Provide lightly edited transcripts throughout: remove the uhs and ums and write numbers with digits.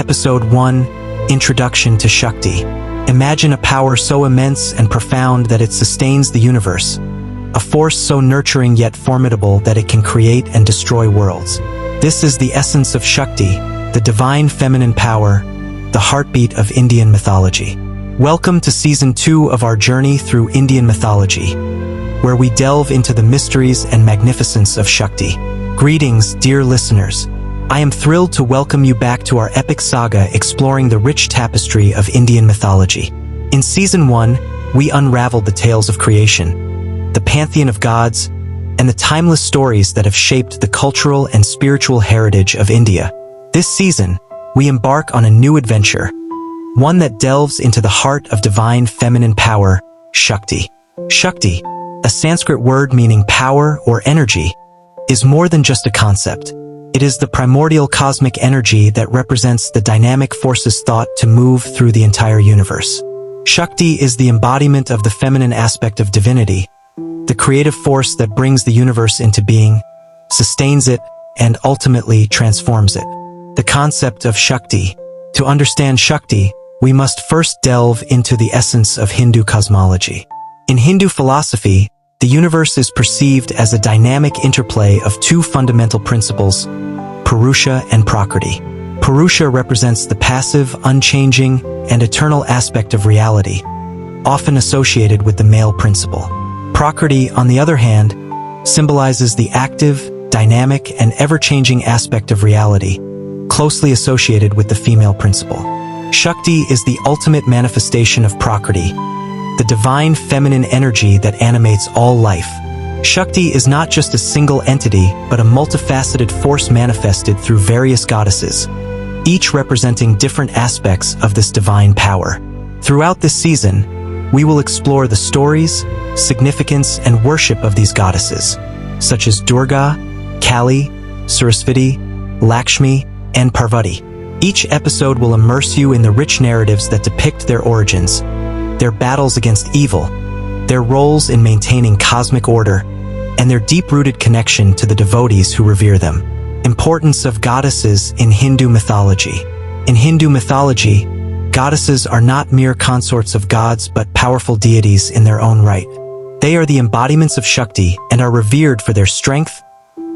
Episode 1, Introduction to Shakti. Imagine a power so immense and profound that it sustains the universe. A force so nurturing yet formidable that it can create and destroy worlds. This is the essence of Shakti, the divine feminine power, the heartbeat of Indian mythology. Welcome to Season 2 of our journey through Indian mythology, where we delve into the mysteries and magnificence of Shakti. Greetings, dear listeners. I am thrilled to welcome you back to our epic saga exploring the rich tapestry of Indian mythology. In Season 1, we unraveled the tales of creation, the pantheon of gods, and the timeless stories that have shaped the cultural and spiritual heritage of India. This season, we embark on a new adventure, one that delves into the heart of divine feminine power, Shakti. Shakti, a Sanskrit word meaning power or energy, is more than just a concept. It is the primordial cosmic energy that represents the dynamic forces thought to move through the entire universe. Shakti is the embodiment of the feminine aspect of divinity, the creative force that brings the universe into being, sustains it, and ultimately transforms it. The concept of Shakti. To understand Shakti, we must first delve into the essence of Hindu cosmology. In Hindu philosophy, the universe is perceived as a dynamic interplay of two fundamental principles, Purusha and Prakriti. Purusha represents the passive, unchanging, and eternal aspect of reality, often associated with the male principle. Prakriti, on the other hand, symbolizes the active, dynamic, and ever-changing aspect of reality, closely associated with the female principle. Shakti is the ultimate manifestation of Prakriti, the divine feminine energy that animates all life. Shakti is not just a single entity, but a multifaceted force manifested through various goddesses, each representing different aspects of this divine power. Throughout this season, we will explore the stories, significance, and worship of these goddesses, such as Durga, Kali, Saraswati, Lakshmi, and Parvati. Each episode will immerse you in the rich narratives that depict their origins, their battles against evil, their roles in maintaining cosmic order, and their deep-rooted connection to the devotees who revere them. Importance of goddesses in Hindu mythology. In Hindu mythology, goddesses are not mere consorts of gods but powerful deities in their own right. They are the embodiments of Shakti and are revered for their strength,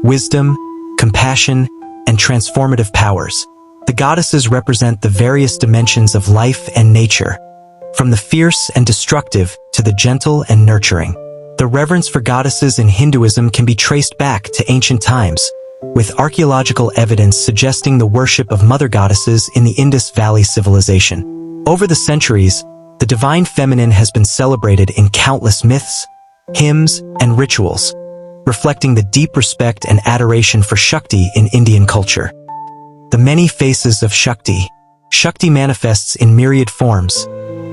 wisdom, compassion, and transformative powers. The goddesses represent the various dimensions of life and nature, from the fierce and destructive to the gentle and nurturing. The reverence for goddesses in Hinduism can be traced back to ancient times, with archaeological evidence suggesting the worship of mother goddesses in the Indus Valley civilization. Over the centuries, the divine feminine has been celebrated in countless myths, hymns, and rituals, reflecting the deep respect and adoration for Shakti in Indian culture. The many faces of Shakti. Shakti manifests in myriad forms,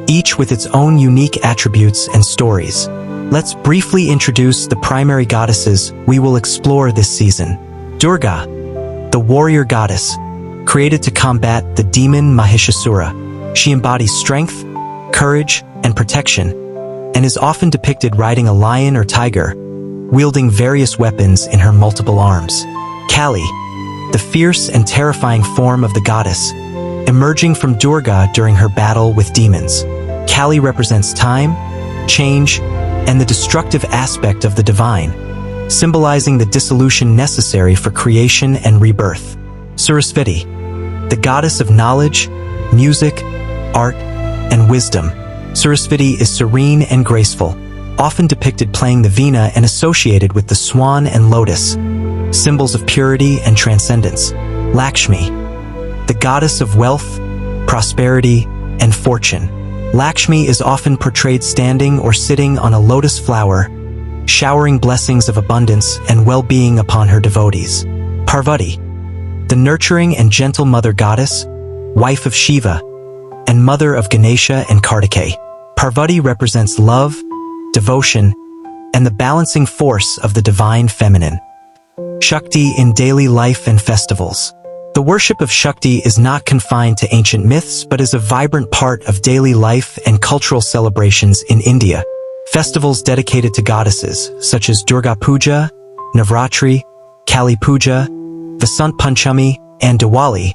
each with its own unique attributes and stories. Let's briefly introduce the primary goddesses we will explore this season. Durga, the warrior goddess, created to combat the demon Mahishasura. She embodies strength, courage, and protection, and is often depicted riding a lion or tiger, wielding various weapons in her multiple arms. Kali, the fierce and terrifying form of the goddess, emerging from Durga during her battle with demons. Kali represents time, change, and the destructive aspect of the divine, symbolizing the dissolution necessary for creation and rebirth. Saraswati, the goddess of knowledge, music, art, and wisdom. Saraswati is serene and graceful, often depicted playing the veena and associated with the swan and lotus, symbols of purity and transcendence. Lakshmi, the goddess of wealth, prosperity, and fortune. Lakshmi is often portrayed standing or sitting on a lotus flower, showering blessings of abundance and well-being upon her devotees. Parvati, the nurturing and gentle mother goddess, wife of Shiva, and mother of Ganesha and Kartikeya. Parvati represents love, devotion, and the balancing force of the divine feminine. Shakti in daily life and festivals. The worship of Shakti is not confined to ancient myths but is a vibrant part of daily life and cultural celebrations in India. Festivals dedicated to goddesses, such as Durga Puja, Navratri, Kali Puja, Vasant Panchami, and Diwali,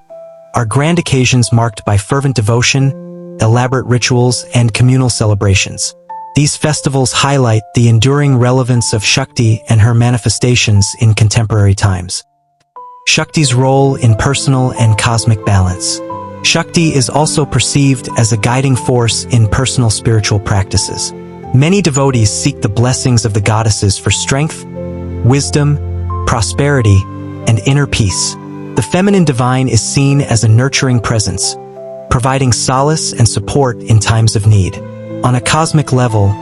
are grand occasions marked by fervent devotion, elaborate rituals, and communal celebrations. These festivals highlight the enduring relevance of Shakti and her manifestations in contemporary times. Shakti's role in personal and cosmic balance. Shakti is also perceived as a guiding force in personal spiritual practices. Many devotees seek the blessings of the goddesses for strength, wisdom, prosperity, and inner peace. The feminine divine is seen as a nurturing presence, providing solace and support in times of need. On a cosmic level,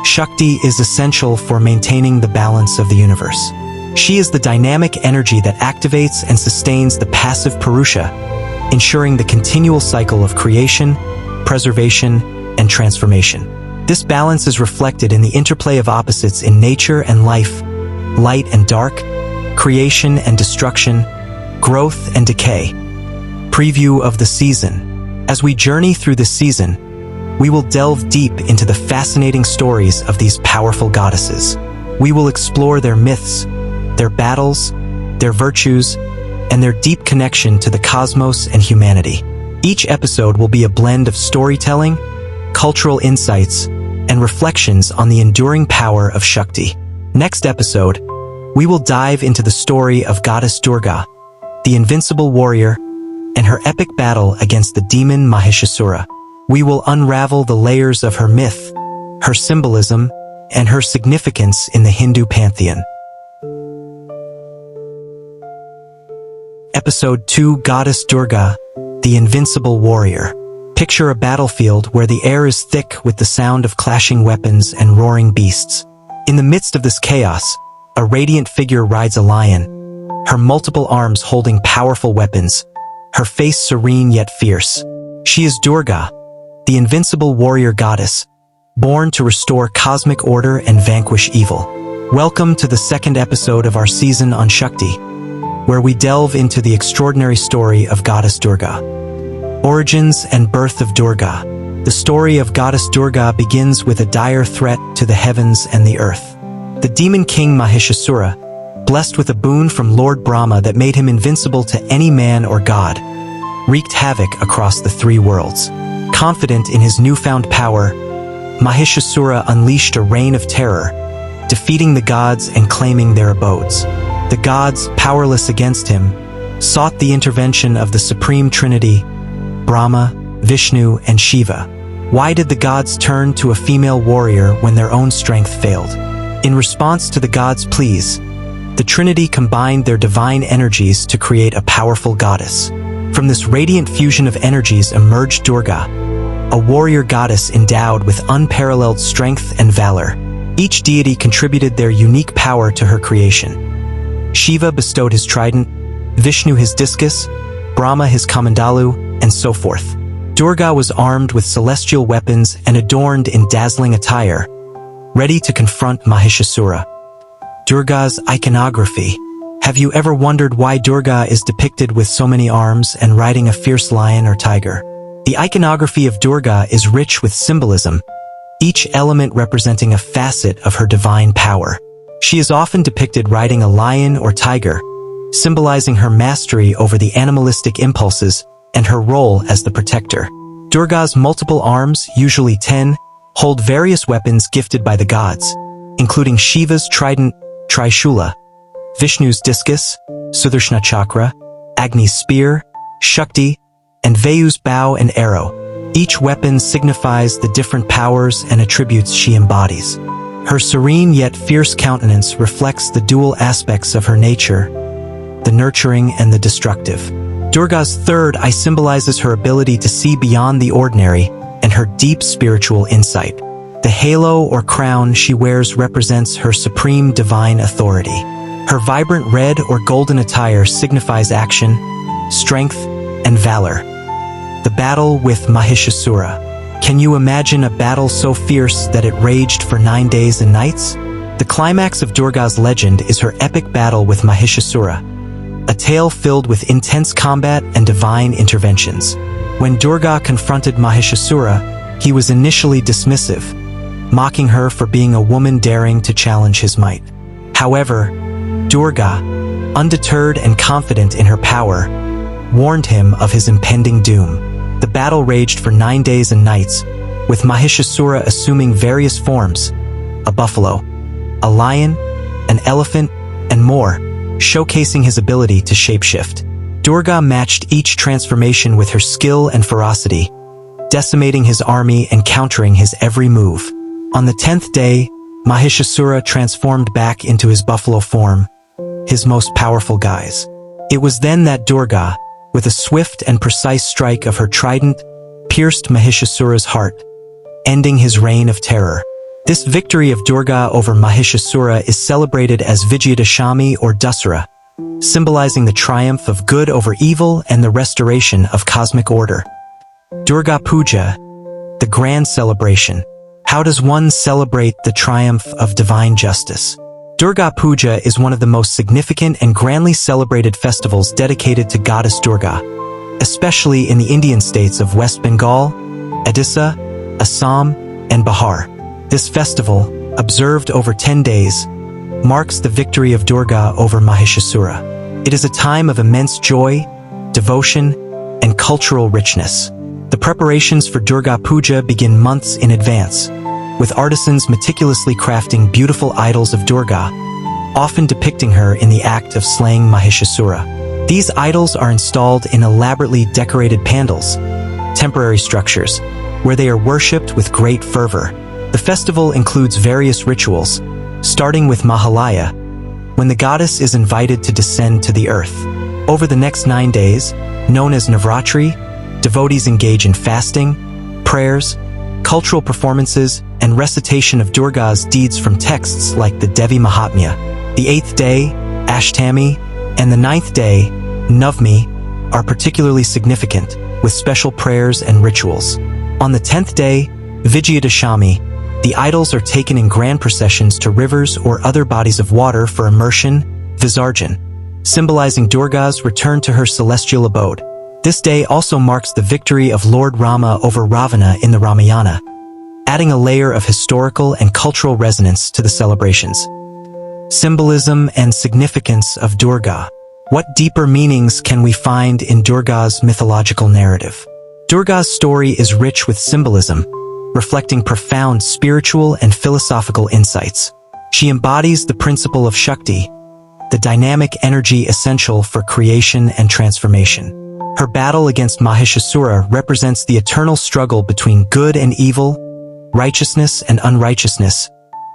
Shakti is essential for maintaining the balance of the universe. She is the dynamic energy that activates and sustains the passive Purusha, ensuring the continual cycle of creation, preservation, and transformation. This balance is reflected in the interplay of opposites in nature and life, light and dark, creation and destruction, growth and decay. Preview of the season. As we journey through this season, we will delve deep into the fascinating stories of these powerful goddesses. We will explore their myths, their battles, their virtues, and their deep connection to the cosmos and humanity. Each episode will be a blend of storytelling, cultural insights, and reflections on the enduring power of Shakti. Next episode, we will dive into the story of Goddess Durga, the invincible warrior, and her epic battle against the demon Mahishasura. We will unravel the layers of her myth, her symbolism, and her significance in the Hindu pantheon. Episode 2: Goddess Durga, the Invincible Warrior. Picture a battlefield where the air is thick with the sound of clashing weapons and roaring beasts. In the midst of this chaos, a radiant figure rides a lion, her multiple arms holding powerful weapons, her face serene yet fierce. She is Durga, the invincible warrior goddess, born to restore cosmic order and vanquish evil. Welcome to the second episode of our season on Shakti, where we delve into the extraordinary story of Goddess Durga. Origins and birth of Durga. The story of Goddess Durga begins with a dire threat to the heavens and the earth. The demon king Mahishasura, blessed with a boon from Lord Brahma that made him invincible to any man or god, wreaked havoc across the three worlds. Confident in his newfound power, Mahishasura unleashed a reign of terror, defeating the gods and claiming their abodes. The gods, powerless against him, sought the intervention of the Supreme Trinity, Brahma, Vishnu, and Shiva. Why did the gods turn to a female warrior when their own strength failed? In response to the gods' pleas, the Trinity combined their divine energies to create a powerful goddess. From this radiant fusion of energies emerged Durga, a warrior goddess endowed with unparalleled strength and valor. Each deity contributed their unique power to her creation. Shiva bestowed his trident, Vishnu his discus, Brahma his kamandalu, and so forth. Durga was armed with celestial weapons and adorned in dazzling attire, ready to confront Mahishasura. Durga's iconography. Have you ever wondered why Durga is depicted with so many arms and riding a fierce lion or tiger? The iconography of Durga is rich with symbolism, each element representing a facet of her divine power. She is often depicted riding a lion or tiger, symbolizing her mastery over the animalistic impulses and her role as the protector. Durga's multiple arms, usually 10, hold various weapons gifted by the gods, including Shiva's trident, Trishula, Vishnu's discus, Sudarshana chakra, Agni's spear, Shakti, and Vayu's bow and arrow. Each weapon signifies the different powers and attributes she embodies. Her serene yet fierce countenance reflects the dual aspects of her nature, the nurturing and the destructive. Durga's third eye symbolizes her ability to see beyond the ordinary and her deep spiritual insight. The halo or crown she wears represents her supreme divine authority. Her vibrant red or golden attire signifies action, strength, and valor. The battle with Mahishasura. Can you imagine a battle so fierce that it raged for 9 days and nights? The climax of Durga's legend is her epic battle with Mahishasura, a tale filled with intense combat and divine interventions. When Durga confronted Mahishasura, he was initially dismissive, mocking her for being a woman daring to challenge his might. However, Durga, undeterred and confident in her power, warned him of his impending doom. The battle raged for 9 days and nights, with Mahishasura assuming various forms: a buffalo, a lion, an elephant, and more, showcasing his ability to shapeshift. Durga matched each transformation with her skill and ferocity, decimating his army and countering his every move. On the 10th day, Mahishasura transformed back into his buffalo form, his most powerful guise. It was then that Durga, with a swift and precise strike of her trident, pierced Mahishasura's heart, ending his reign of terror. This victory of Durga over Mahishasura is celebrated as Vijayadashami or Dussehra, symbolizing the triumph of good over evil and the restoration of cosmic order. Durga Puja, the grand celebration. How does one celebrate the triumph of divine justice? Durga Puja is one of the most significant and grandly celebrated festivals dedicated to Goddess Durga, especially in the Indian states of West Bengal, Odisha, Assam, and Bihar. This festival, observed over 10 days, marks the victory of Durga over Mahishasura. It is a time of immense joy, devotion, and cultural richness. The preparations for Durga Puja begin months in advance, with artisans meticulously crafting beautiful idols of Durga, often depicting her in the act of slaying Mahishasura. These idols are installed in elaborately decorated pandals, temporary structures, where they are worshipped with great fervor. The festival includes various rituals, starting with Mahalaya, when the goddess is invited to descend to the earth. Over the next 9 days, known as Navratri, devotees engage in fasting, prayers, cultural performances, and recitation of Durga's deeds from texts like the Devi Mahatmya. The 8th day, Ashtami, and the 9th day, Navami, are particularly significant, with special prayers and rituals. On the 10th day, Vijayadashami, the idols are taken in grand processions to rivers or other bodies of water for immersion, Visarjan, symbolizing Durga's return to her celestial abode. This day also marks the victory of Lord Rama over Ravana in the Ramayana, adding a layer of historical and cultural resonance to the celebrations. Symbolism and significance of Durga. What deeper meanings can we find in Durga's mythological narrative? Durga's story is rich with symbolism, reflecting profound spiritual and philosophical insights. She embodies the principle of Shakti, the dynamic energy essential for creation and transformation. Her battle against Mahishasura represents the eternal struggle between good and evil, righteousness and unrighteousness,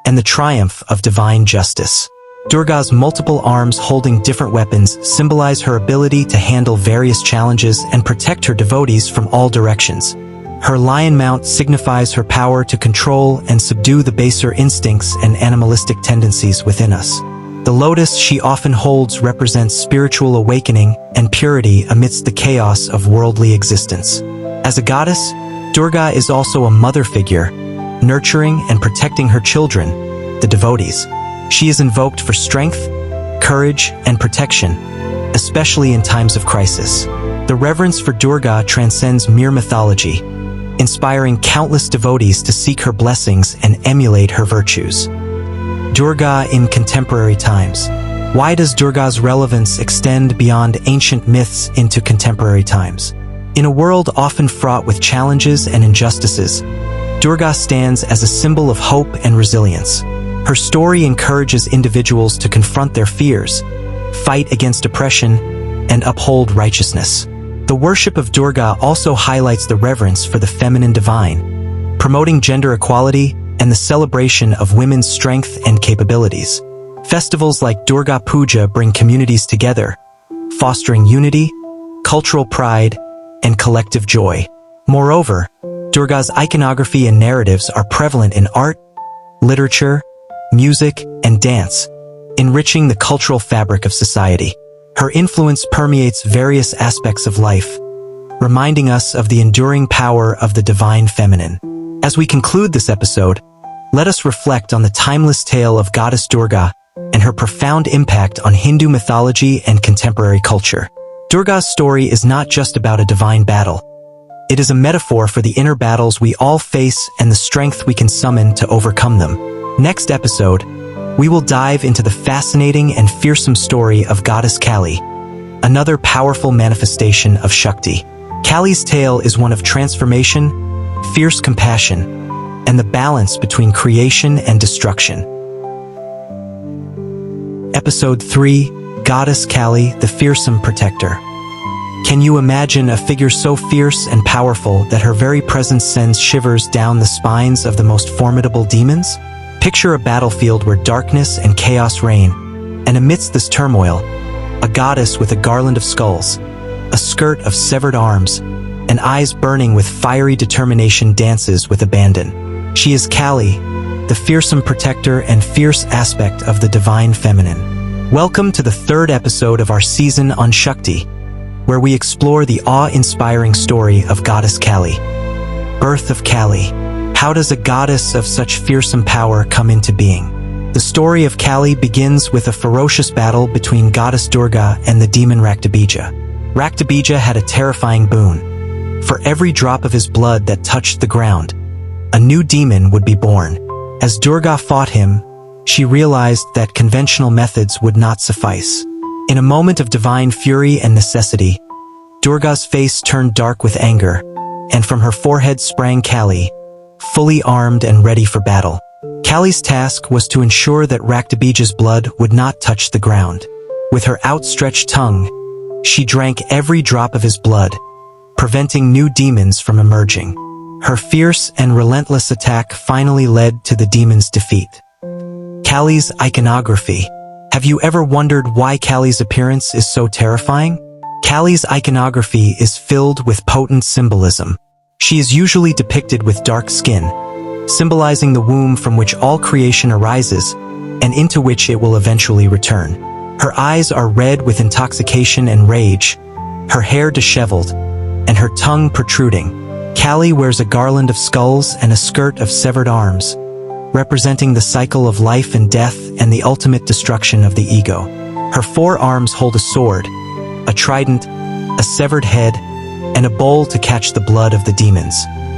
and the triumph of divine justice. Durga's multiple arms holding different weapons symbolize her ability to handle various challenges and protect her devotees from all directions. Her lion mount signifies her power to control and subdue the baser instincts and animalistic tendencies within us. The lotus she often holds represents spiritual awakening and purity amidst the chaos of worldly existence. As a goddess, Durga is also a mother figure, nurturing and protecting her children, the devotees. She is invoked for strength, courage, and protection, especially in times of crisis. The reverence for Durga transcends mere mythology, inspiring countless devotees to seek her blessings and emulate her virtues. Durga in contemporary times. Why does Durga's relevance extend beyond ancient myths into contemporary times? In a world often fraught with challenges and injustices, Durga stands as a symbol of hope and resilience. Her story encourages individuals to confront their fears, fight against oppression, and uphold righteousness. The worship of Durga also highlights the reverence for the feminine divine, promoting gender equality and the celebration of women's strength and capabilities. Festivals like Durga Puja bring communities together, fostering unity, cultural pride, and collective joy. Moreover, Durga's iconography and narratives are prevalent in art, literature, music, and dance, enriching the cultural fabric of society. Her influence permeates various aspects of life, reminding us of the enduring power of the divine feminine. As we conclude this episode, let us reflect on the timeless tale of Goddess Durga and her profound impact on Hindu mythology and contemporary culture. Durga's story is not just about a divine battle. It is a metaphor for the inner battles we all face and the strength we can summon to overcome them. Next episode, we will dive into the fascinating and fearsome story of Goddess Kali, another powerful manifestation of Shakti. Kali's tale is one of transformation, fierce compassion, and the balance between creation and destruction. Episode 3, Goddess Kali, the Fearsome Protector. Can you imagine a figure so fierce and powerful that her very presence sends shivers down the spines of the most formidable demons? Picture a battlefield where darkness and chaos reign, and amidst this turmoil, a goddess with a garland of skulls, a skirt of severed arms, and eyes burning with fiery determination dances with abandon. She is Kali, the fearsome protector and fierce aspect of the divine feminine. Welcome to the third episode of our season on Shakti, where we explore the awe-inspiring story of Goddess Kali. Birth of Kali. How does a goddess of such fearsome power come into being? The story of Kali begins with a ferocious battle between Goddess Durga and the demon Raktabija. Raktabija had a terrifying boon. For every drop of his blood that touched the ground, a new demon would be born. As Durga fought him, she realized that conventional methods would not suffice. In a moment of divine fury and necessity, Durga's face turned dark with anger, and from her forehead sprang Kali, fully armed and ready for battle. Kali's task was to ensure that Raktabija's blood would not touch the ground. With her outstretched tongue, she drank every drop of his blood, preventing new demons from emerging. Her fierce and relentless attack finally led to the demon's defeat. Kali's iconography. Have you ever wondered why Kali's appearance is so terrifying? Kali's iconography is filled with potent symbolism. She is usually depicted with dark skin, symbolizing the womb from which all creation arises and into which it will eventually return. Her eyes are red with intoxication and rage, her hair disheveled, and her tongue protruding. Kali wears a garland of skulls and a skirt of severed arms, representing the cycle of life and death and the ultimate destruction of the ego. Her four arms hold a sword, a trident, a severed head, and a bowl to catch the blood of the demons.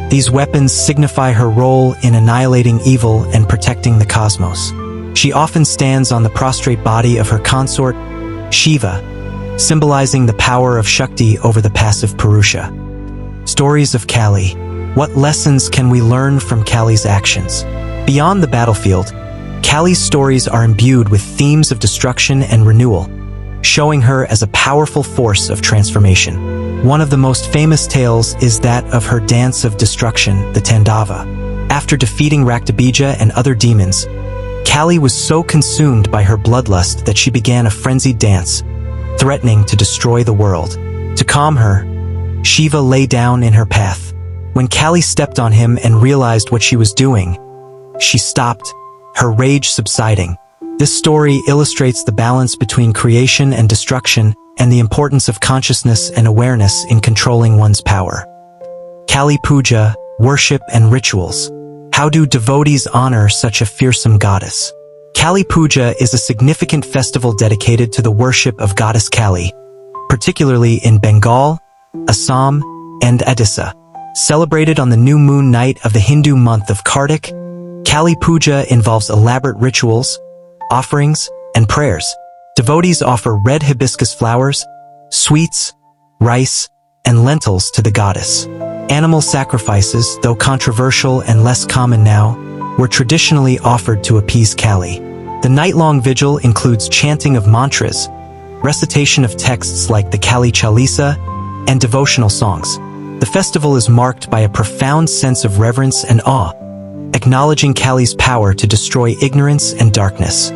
These weapons signify her role in annihilating evil and protecting the cosmos. She often stands on the prostrate body of her consort, Shiva, symbolizing the power of Shakti over the passive Purusha. Stories of Kali. What lessons can we learn from Kali's actions? Beyond the battlefield, Kali's stories are imbued with themes of destruction and renewal, showing her as a powerful force of transformation. One of the most famous tales is that of her dance of destruction, the Tandava. After defeating Raktabija and other demons, Kali was so consumed by her bloodlust that she began a frenzied dance, threatening to destroy the world. To calm her, Shiva lay down in her path. When Kali stepped on him and realized what she was doing, she stopped, her rage subsiding. This story illustrates the balance between creation and destruction and the importance of consciousness and awareness in controlling one's power. Kali Puja, worship and rituals. How do devotees honor such a fearsome goddess? Kali Puja is a significant festival dedicated to the worship of Goddess Kali, particularly in Bengal, Assam, and Odisha. Celebrated on the new moon night of the Hindu month of Kartik, Kali Puja involves elaborate rituals, offerings, and prayers. Devotees offer red hibiscus flowers, sweets, rice, and lentils to the goddess. Animal sacrifices, though controversial and less common now, were traditionally offered to appease Kali. The night-long vigil includes chanting of mantras, recitation of texts like the Kali Chalisa, and devotional songs. The festival is marked by a profound sense of reverence and awe, acknowledging Kali's power to destroy ignorance and darkness.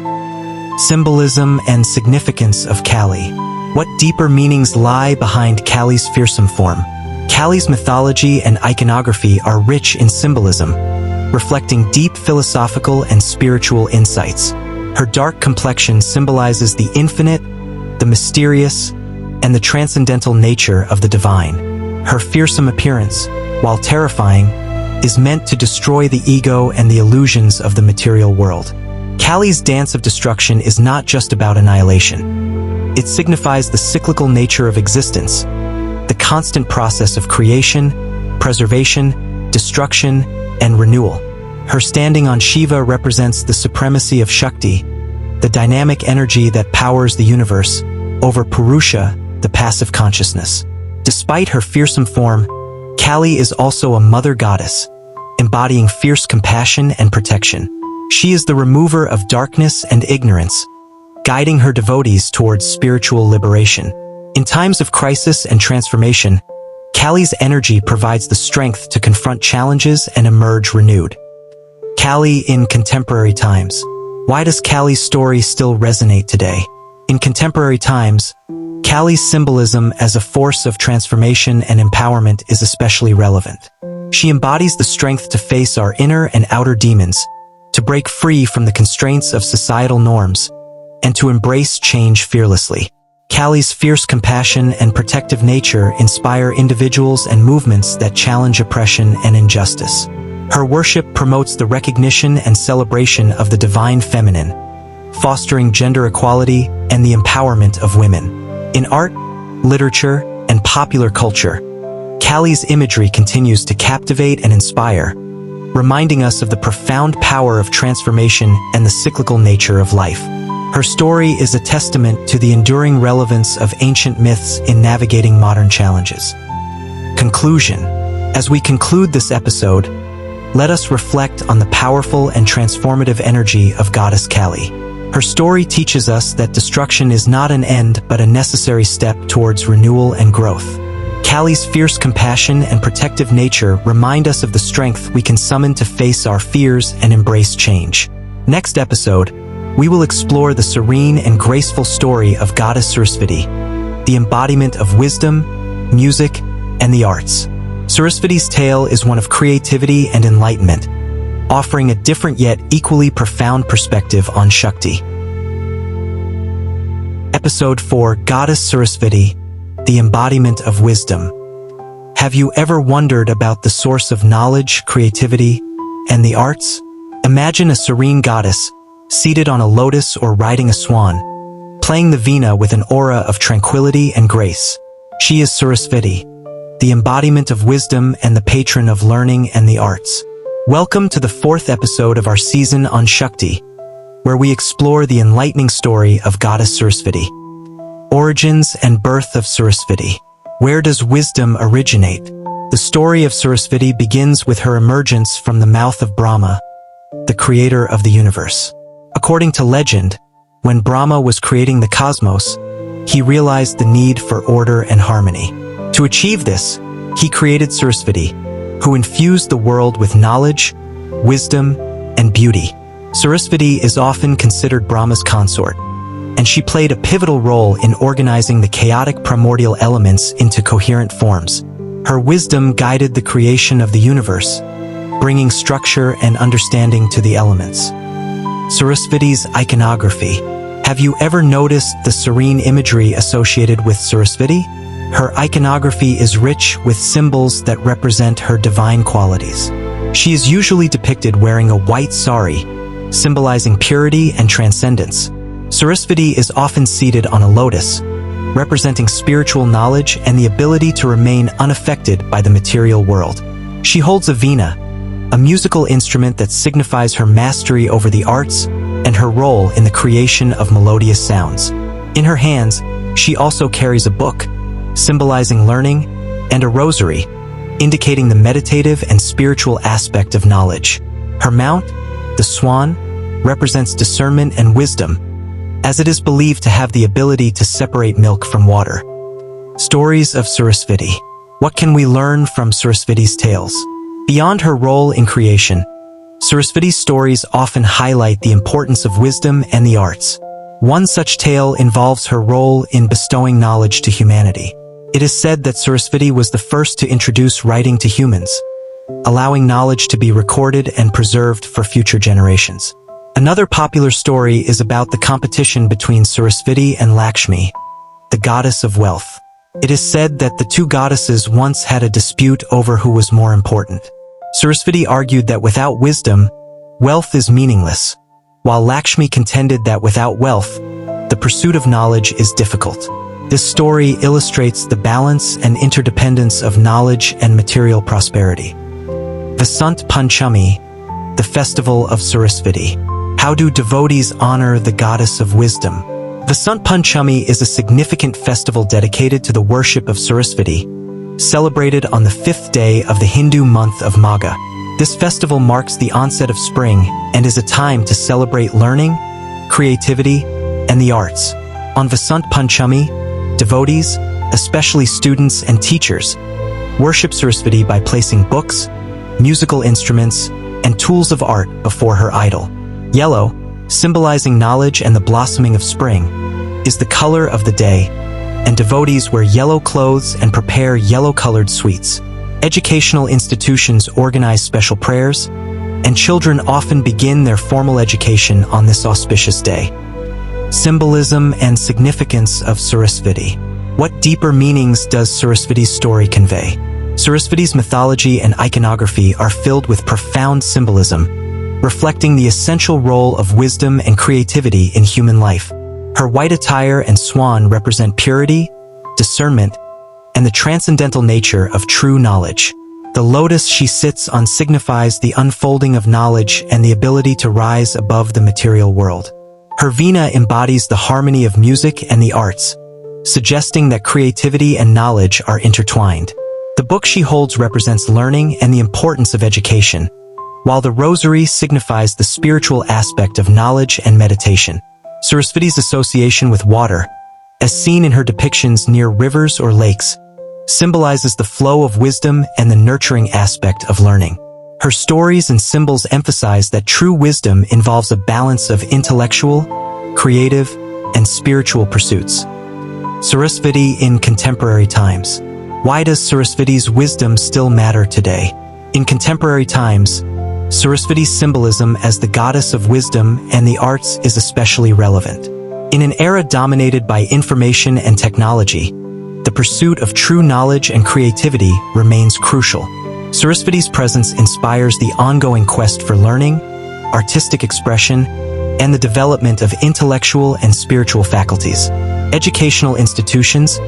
Symbolism and significance of Kali. What deeper meanings lie behind Kali's fearsome form? Kali's mythology and iconography are rich in symbolism, reflecting deep philosophical and spiritual insights. Her dark complexion symbolizes the infinite, the mysterious, and the transcendental nature of the divine. Her fearsome appearance, while terrifying, is meant to destroy the ego and the illusions of the material world. Kali's dance of destruction is not just about annihilation. It signifies the cyclical nature of existence, the constant process of creation, preservation, destruction, and renewal. Her standing on Shiva represents the supremacy of Shakti, the dynamic energy that powers the universe, over Purusha, the passive consciousness. Despite her fearsome form, Kali is also a mother goddess, embodying fierce compassion and protection. She is the remover of darkness and ignorance, guiding her devotees towards spiritual liberation. In times of crisis and transformation, Kali's energy provides the strength to confront challenges and emerge renewed. Kali in contemporary times. Why does Kali's story still resonate today? In contemporary times, Kali's symbolism as a force of transformation and empowerment is especially relevant. She embodies the strength to face our inner and outer demons, to break free from the constraints of societal norms, and to embrace change fearlessly. Kali's fierce compassion and protective nature inspire individuals and movements that challenge oppression and injustice. Her worship promotes the recognition and celebration of the divine feminine, fostering gender equality and the empowerment of women. In art, literature, and popular culture, Kali's imagery continues to captivate and inspire, reminding us of the profound power of transformation and the cyclical nature of life. Her story is a testament to the enduring relevance of ancient myths in navigating modern challenges. Conclusion. As we conclude this episode, let us reflect on the powerful and transformative energy of Goddess Kali. Her story teaches us that destruction is not an end but a necessary step towards renewal and growth. Kali's fierce compassion and protective nature remind us of the strength we can summon to face our fears and embrace change. Next episode, we will explore the serene and graceful story of Goddess Saraswati, the embodiment of wisdom, music, and the arts. Saraswati's tale is one of creativity and enlightenment, offering a different yet equally profound perspective on Shakti. Episode 4: Goddess Saraswati, the embodiment of wisdom. Have you ever wondered about the source of knowledge, creativity, and the arts? Imagine a serene goddess, seated on a lotus or riding a swan, playing the veena with an aura of tranquility and grace. She is Saraswati, the embodiment of wisdom and the patron of learning and the arts. Welcome to the 4th episode of our season on Shakti, where we explore the enlightening story of Goddess Saraswati. Origins and birth of Saraswati. Where does wisdom originate? The story of Saraswati begins with her emergence from the mouth of Brahma, the creator of the universe. According to legend, when Brahma was creating the cosmos, he realized the need for order and harmony. To achieve this, he created Saraswati, who infused the world with knowledge, wisdom, and beauty. Saraswati is often considered Brahma's consort, and she played a pivotal role in organizing the chaotic primordial elements into coherent forms. Her wisdom guided the creation of the universe, bringing structure and understanding to the elements. Saraswati's iconography. Have you ever noticed the serene imagery associated with Saraswati? Her iconography is rich with symbols that represent her divine qualities. She is usually depicted wearing a white sari, symbolizing purity and transcendence. Saraswati is often seated on a lotus, representing spiritual knowledge and the ability to remain unaffected by the material world. She holds a veena, a musical instrument that signifies her mastery over the arts and her role in the creation of melodious sounds. In her hands, she also carries a book, symbolizing learning, and a rosary, indicating the meditative and spiritual aspect of knowledge. Her mount, the swan, represents discernment and wisdom, as it is believed to have the ability to separate milk from water. Stories of Saraswati. What can we learn from Saraswati's tales? Beyond her role in creation, Saraswati's stories often highlight the importance of wisdom and the arts. One such tale involves her role in bestowing knowledge to humanity. It is said that Saraswati was the first to introduce writing to humans, allowing knowledge to be recorded and preserved for future generations. Another popular story is about the competition between Saraswati and Lakshmi, the goddess of wealth. It is said that the two goddesses once had a dispute over who was more important. Saraswati argued that without wisdom, wealth is meaningless, while Lakshmi contended that without wealth, the pursuit of knowledge is difficult. This story illustrates the balance and interdependence of knowledge and material prosperity. Vasant Panchami, the festival of Saraswati. How do devotees honor the goddess of wisdom? Vasant Panchami is a significant festival dedicated to the worship of Saraswati, celebrated on the 5th day of the Hindu month of Magha. This festival marks the onset of spring and is a time to celebrate learning, creativity, and the arts. On Vasant Panchami, devotees, especially students and teachers, worship Saraswati by placing books, musical instruments, and tools of art before her idol. Yellow, symbolizing knowledge and the blossoming of spring, is the color of the day, and devotees wear yellow clothes and prepare yellow-colored sweets. Educational institutions organize special prayers, and children often begin their formal education on this auspicious day. Symbolism and significance of Saraswati. What deeper meanings does Saraswati's story convey? Saraswati's mythology and iconography are filled with profound symbolism, reflecting the essential role of wisdom and creativity in human life. Her white attire and swan represent purity, discernment, and the transcendental nature of true knowledge. The lotus she sits on signifies the unfolding of knowledge and the ability to rise above the material world. Her veena embodies the harmony of music and the arts, suggesting that creativity and knowledge are intertwined. The book she holds represents learning and the importance of education, while the rosary signifies the spiritual aspect of knowledge and meditation. Saraswati's association with water, as seen in her depictions near rivers or lakes, symbolizes the flow of wisdom and the nurturing aspect of learning. Her stories and symbols emphasize that true wisdom involves a balance of intellectual, creative, and spiritual pursuits. Saraswati in contemporary times. Why does Saraswati's wisdom still matter today? In contemporary times, Saraswati's symbolism as the goddess of wisdom and the arts is especially relevant. In an era dominated by information and technology, the pursuit of true knowledge and creativity remains crucial. Saraswati's presence inspires the ongoing quest for learning, artistic expression, and the development of intellectual and spiritual faculties. Educational institutions,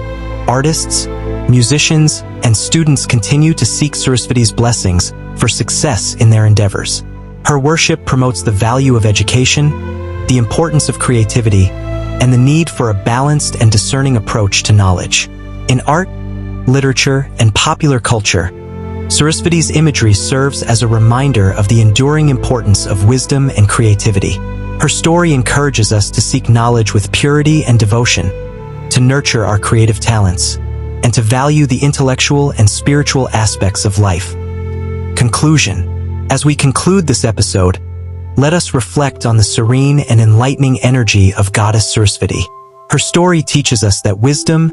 artists, musicians, and students continue to seek Saraswati's blessings for success in their endeavors. Her worship promotes the value of education, the importance of creativity, and the need for a balanced and discerning approach to knowledge. In art, literature, and popular culture, Saraswati's imagery serves as a reminder of the enduring importance of wisdom and creativity. Her story encourages us to seek knowledge with purity and devotion, to nurture our creative talents, and to value the intellectual and spiritual aspects of life. Conclusion. As we conclude this episode, let us reflect on the serene and enlightening energy of Goddess Saraswati. Her story teaches us that wisdom,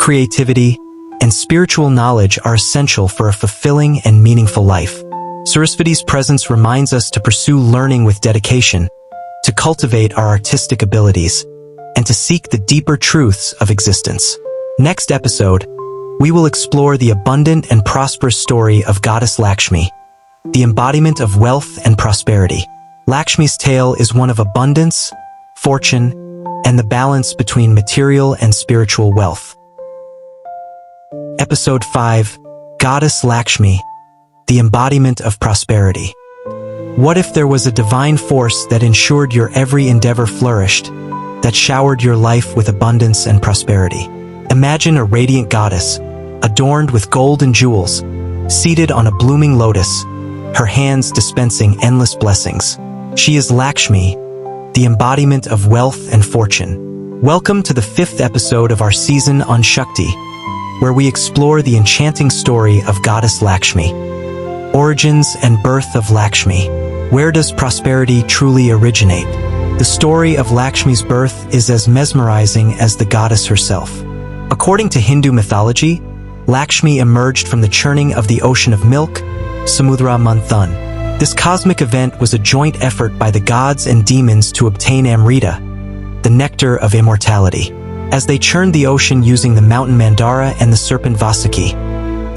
creativity, and spiritual knowledge are essential for a fulfilling and meaningful life. Saraswati's presence reminds us to pursue learning with dedication, to cultivate our artistic abilities, and to seek the deeper truths of existence. Next episode, we will explore the abundant and prosperous story of Goddess Lakshmi, the embodiment of wealth and prosperity. Lakshmi's tale is one of abundance, fortune, and the balance between material and spiritual wealth. Episode 5, Goddess Lakshmi, the embodiment of prosperity. What if there was a divine force that ensured your every endeavor flourished, that showered your life with abundance and prosperity? Imagine a radiant goddess, adorned with gold and jewels, seated on a blooming lotus, her hands dispensing endless blessings. She is Lakshmi, the embodiment of wealth and fortune. Welcome to the 5th episode of our season on Shakti, where we explore the enchanting story of Goddess Lakshmi. Origins and birth of Lakshmi. Where does prosperity truly originate? The story of Lakshmi's birth is as mesmerizing as the goddess herself. According to Hindu mythology, Lakshmi emerged from the churning of the ocean of milk, Samudra Manthan. This cosmic event was a joint effort by the gods and demons to obtain Amrita, the nectar of immortality. As they churned the ocean using the mountain Mandara and the serpent Vasuki,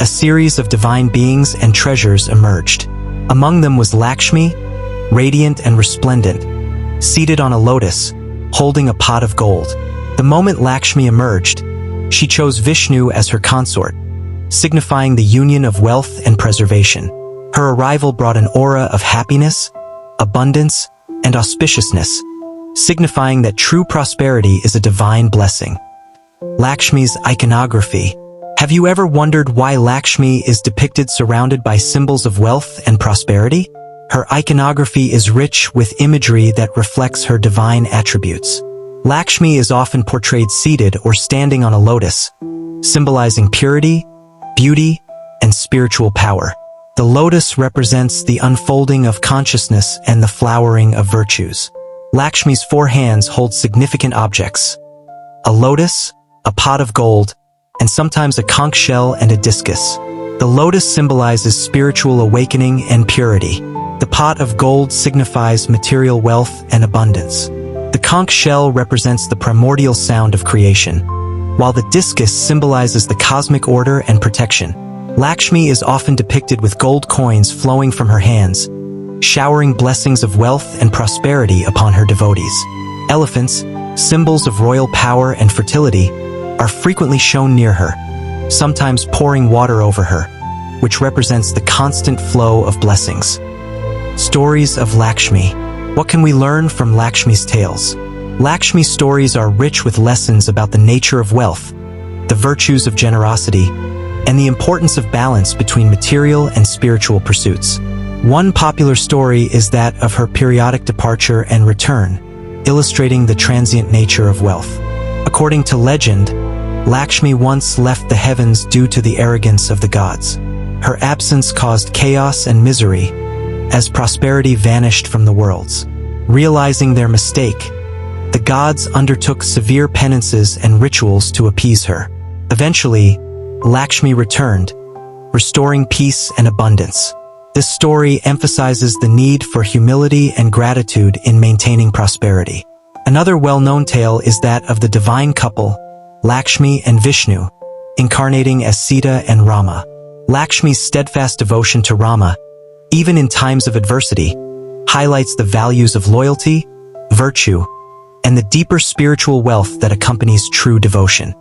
a series of divine beings and treasures emerged. Among them was Lakshmi, radiant and resplendent, seated on a lotus, holding a pot of gold. The moment Lakshmi emerged, she chose Vishnu as her consort, signifying the union of wealth and preservation. Her arrival brought an aura of happiness, abundance, and auspiciousness, signifying that true prosperity is a divine blessing. Lakshmi's iconography. Have you ever wondered why Lakshmi is depicted surrounded by symbols of wealth and prosperity? Her iconography is rich with imagery that reflects her divine attributes. Lakshmi is often portrayed seated or standing on a lotus, symbolizing purity, beauty, and spiritual power. The lotus represents the unfolding of consciousness and the flowering of virtues. Lakshmi's four hands hold significant objects: a lotus, a pot of gold, and sometimes a conch shell and a discus. The lotus symbolizes spiritual awakening and purity. The pot of gold signifies material wealth and abundance. The conch shell represents the primordial sound of creation, while the discus symbolizes the cosmic order and protection. Lakshmi is often depicted with gold coins flowing from her hands, showering blessings of wealth and prosperity upon her devotees. Elephants, symbols of royal power and fertility, are frequently shown near her, sometimes pouring water over her, which represents the constant flow of blessings. Stories of Lakshmi. What can we learn from Lakshmi's tales? Lakshmi's stories are rich with lessons about the nature of wealth, the virtues of generosity, and the importance of balance between material and spiritual pursuits. One popular story is that of her periodic departure and return, illustrating the transient nature of wealth. According to legend, Lakshmi once left the heavens due to the arrogance of the gods. Her absence caused chaos and misery, as prosperity vanished from the worlds. Realizing their mistake, the gods undertook severe penances and rituals to appease her. Eventually, Lakshmi returned, restoring peace and abundance. This story emphasizes the need for humility and gratitude in maintaining prosperity. Another well-known tale is that of the divine couple, Lakshmi and Vishnu, incarnating as Sita and Rama. Lakshmi's steadfast devotion to Rama, even in times of adversity, highlights the values of loyalty, virtue, and the deeper spiritual wealth that accompanies true devotion.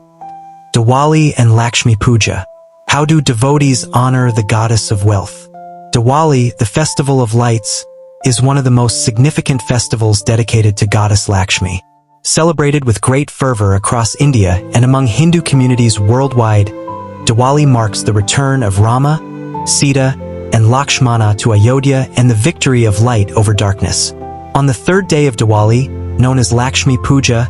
Diwali and Lakshmi Puja. How do devotees honor the goddess of wealth? Diwali, the festival of lights, is one of the most significant festivals dedicated to goddess Lakshmi. Celebrated with great fervor across India and among Hindu communities worldwide, Diwali marks the return of Rama, Sita, and Lakshmana to Ayodhya and the victory of light over darkness. On the third day of Diwali, known as Lakshmi Puja,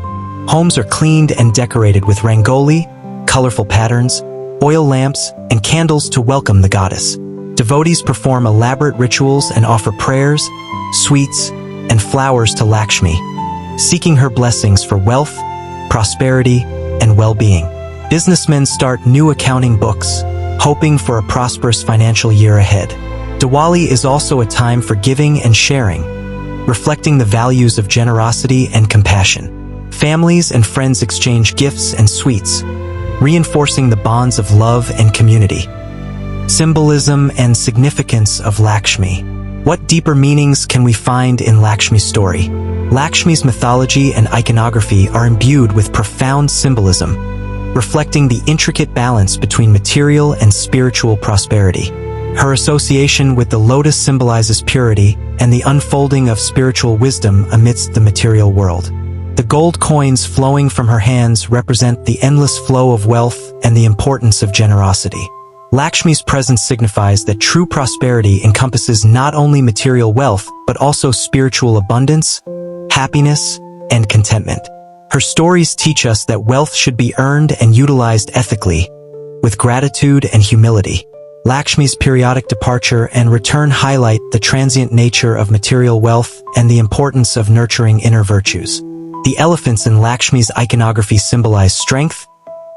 homes are cleaned and decorated with rangoli, colorful patterns, oil lamps, and candles to welcome the goddess. Devotees perform elaborate rituals and offer prayers, sweets, and flowers to Lakshmi, seeking her blessings for wealth, prosperity, and well-being. Businessmen start new accounting books, hoping for a prosperous financial year ahead. Diwali is also a time for giving and sharing, reflecting the values of generosity and compassion. Families and friends exchange gifts and sweets, reinforcing the bonds of love and community. Symbolism and significance of Lakshmi. What deeper meanings can we find in Lakshmi's story? Lakshmi's mythology and iconography are imbued with profound symbolism, reflecting the intricate balance between material and spiritual prosperity. Her association with the lotus symbolizes purity and the unfolding of spiritual wisdom amidst the material world. The gold coins flowing from her hands represent the endless flow of wealth and the importance of generosity. Lakshmi's presence signifies that true prosperity encompasses not only material wealth, but also spiritual abundance, happiness, and contentment. Her stories teach us that wealth should be earned and utilized ethically, with gratitude and humility. Lakshmi's periodic departure and return highlight the transient nature of material wealth and the importance of nurturing inner virtues. The elephants in Lakshmi's iconography symbolize strength,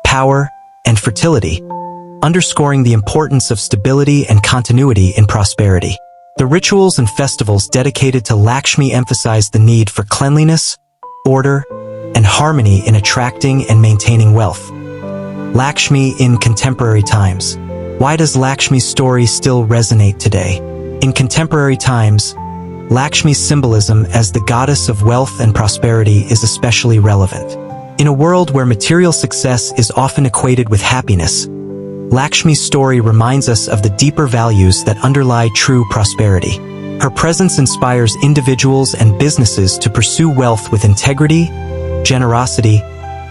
power, and fertility, underscoring the importance of stability and continuity in prosperity. The rituals and festivals dedicated to Lakshmi emphasize the need for cleanliness, order, and harmony in attracting and maintaining wealth. Lakshmi in contemporary times. Why does Lakshmi's story still resonate today? In contemporary times, Lakshmi's symbolism as the goddess of wealth and prosperity is especially relevant. In a world where material success is often equated with happiness, Lakshmi's story reminds us of the deeper values that underlie true prosperity. Her presence inspires individuals and businesses to pursue wealth with integrity, generosity,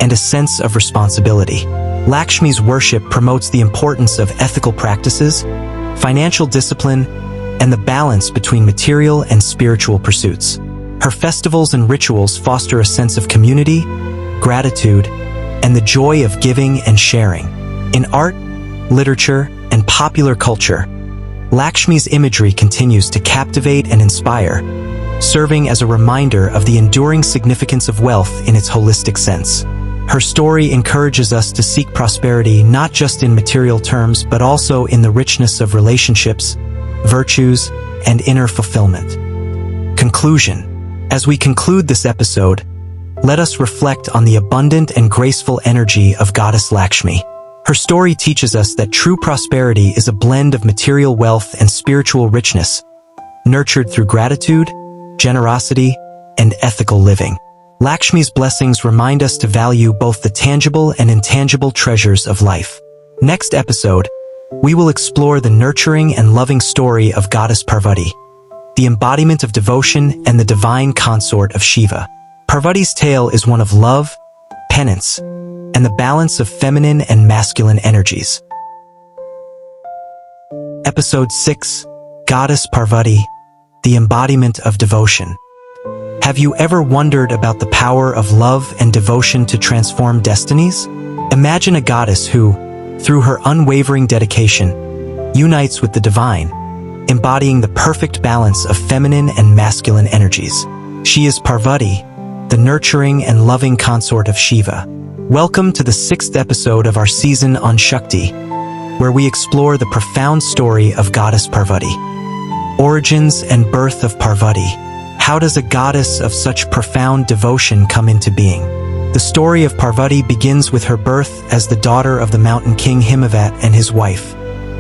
and a sense of responsibility. Lakshmi's worship promotes the importance of ethical practices, financial discipline, and the balance between material and spiritual pursuits. Her festivals and rituals foster a sense of community, gratitude, and the joy of giving and sharing. In art, literature, and popular culture, Lakshmi's imagery continues to captivate and inspire, serving as a reminder of the enduring significance of wealth in its holistic sense. Her story encourages us to seek prosperity not just in material terms but also in the richness of relationships, virtues, and inner fulfillment. Conclusion. As we conclude this episode, let us reflect on the abundant and graceful energy of Goddess Lakshmi. Her story teaches us that true prosperity is a blend of material wealth and spiritual richness, nurtured through gratitude, generosity, and ethical living. Lakshmi's blessings remind us to value both the tangible and intangible treasures of life. Next episode, we will explore the nurturing and loving story of Goddess Parvati, the embodiment of devotion and the divine consort of Shiva. Parvati's tale is one of love, penance, and the balance of feminine and masculine energies. Episode 6, Goddess Parvati, the embodiment of devotion. Have you ever wondered about the power of love and devotion to transform destinies? Imagine a goddess who, through her unwavering dedication, unites with the divine, embodying the perfect balance of feminine and masculine energies. She is Parvati, the nurturing and loving consort of Shiva. Welcome to the 6th episode of our season on Shakti, where we explore the profound story of Goddess Parvati. Origins and birth of Parvati. How does a goddess of such profound devotion come into being? The story of Parvati begins with her birth as the daughter of the mountain king Himavat and his wife,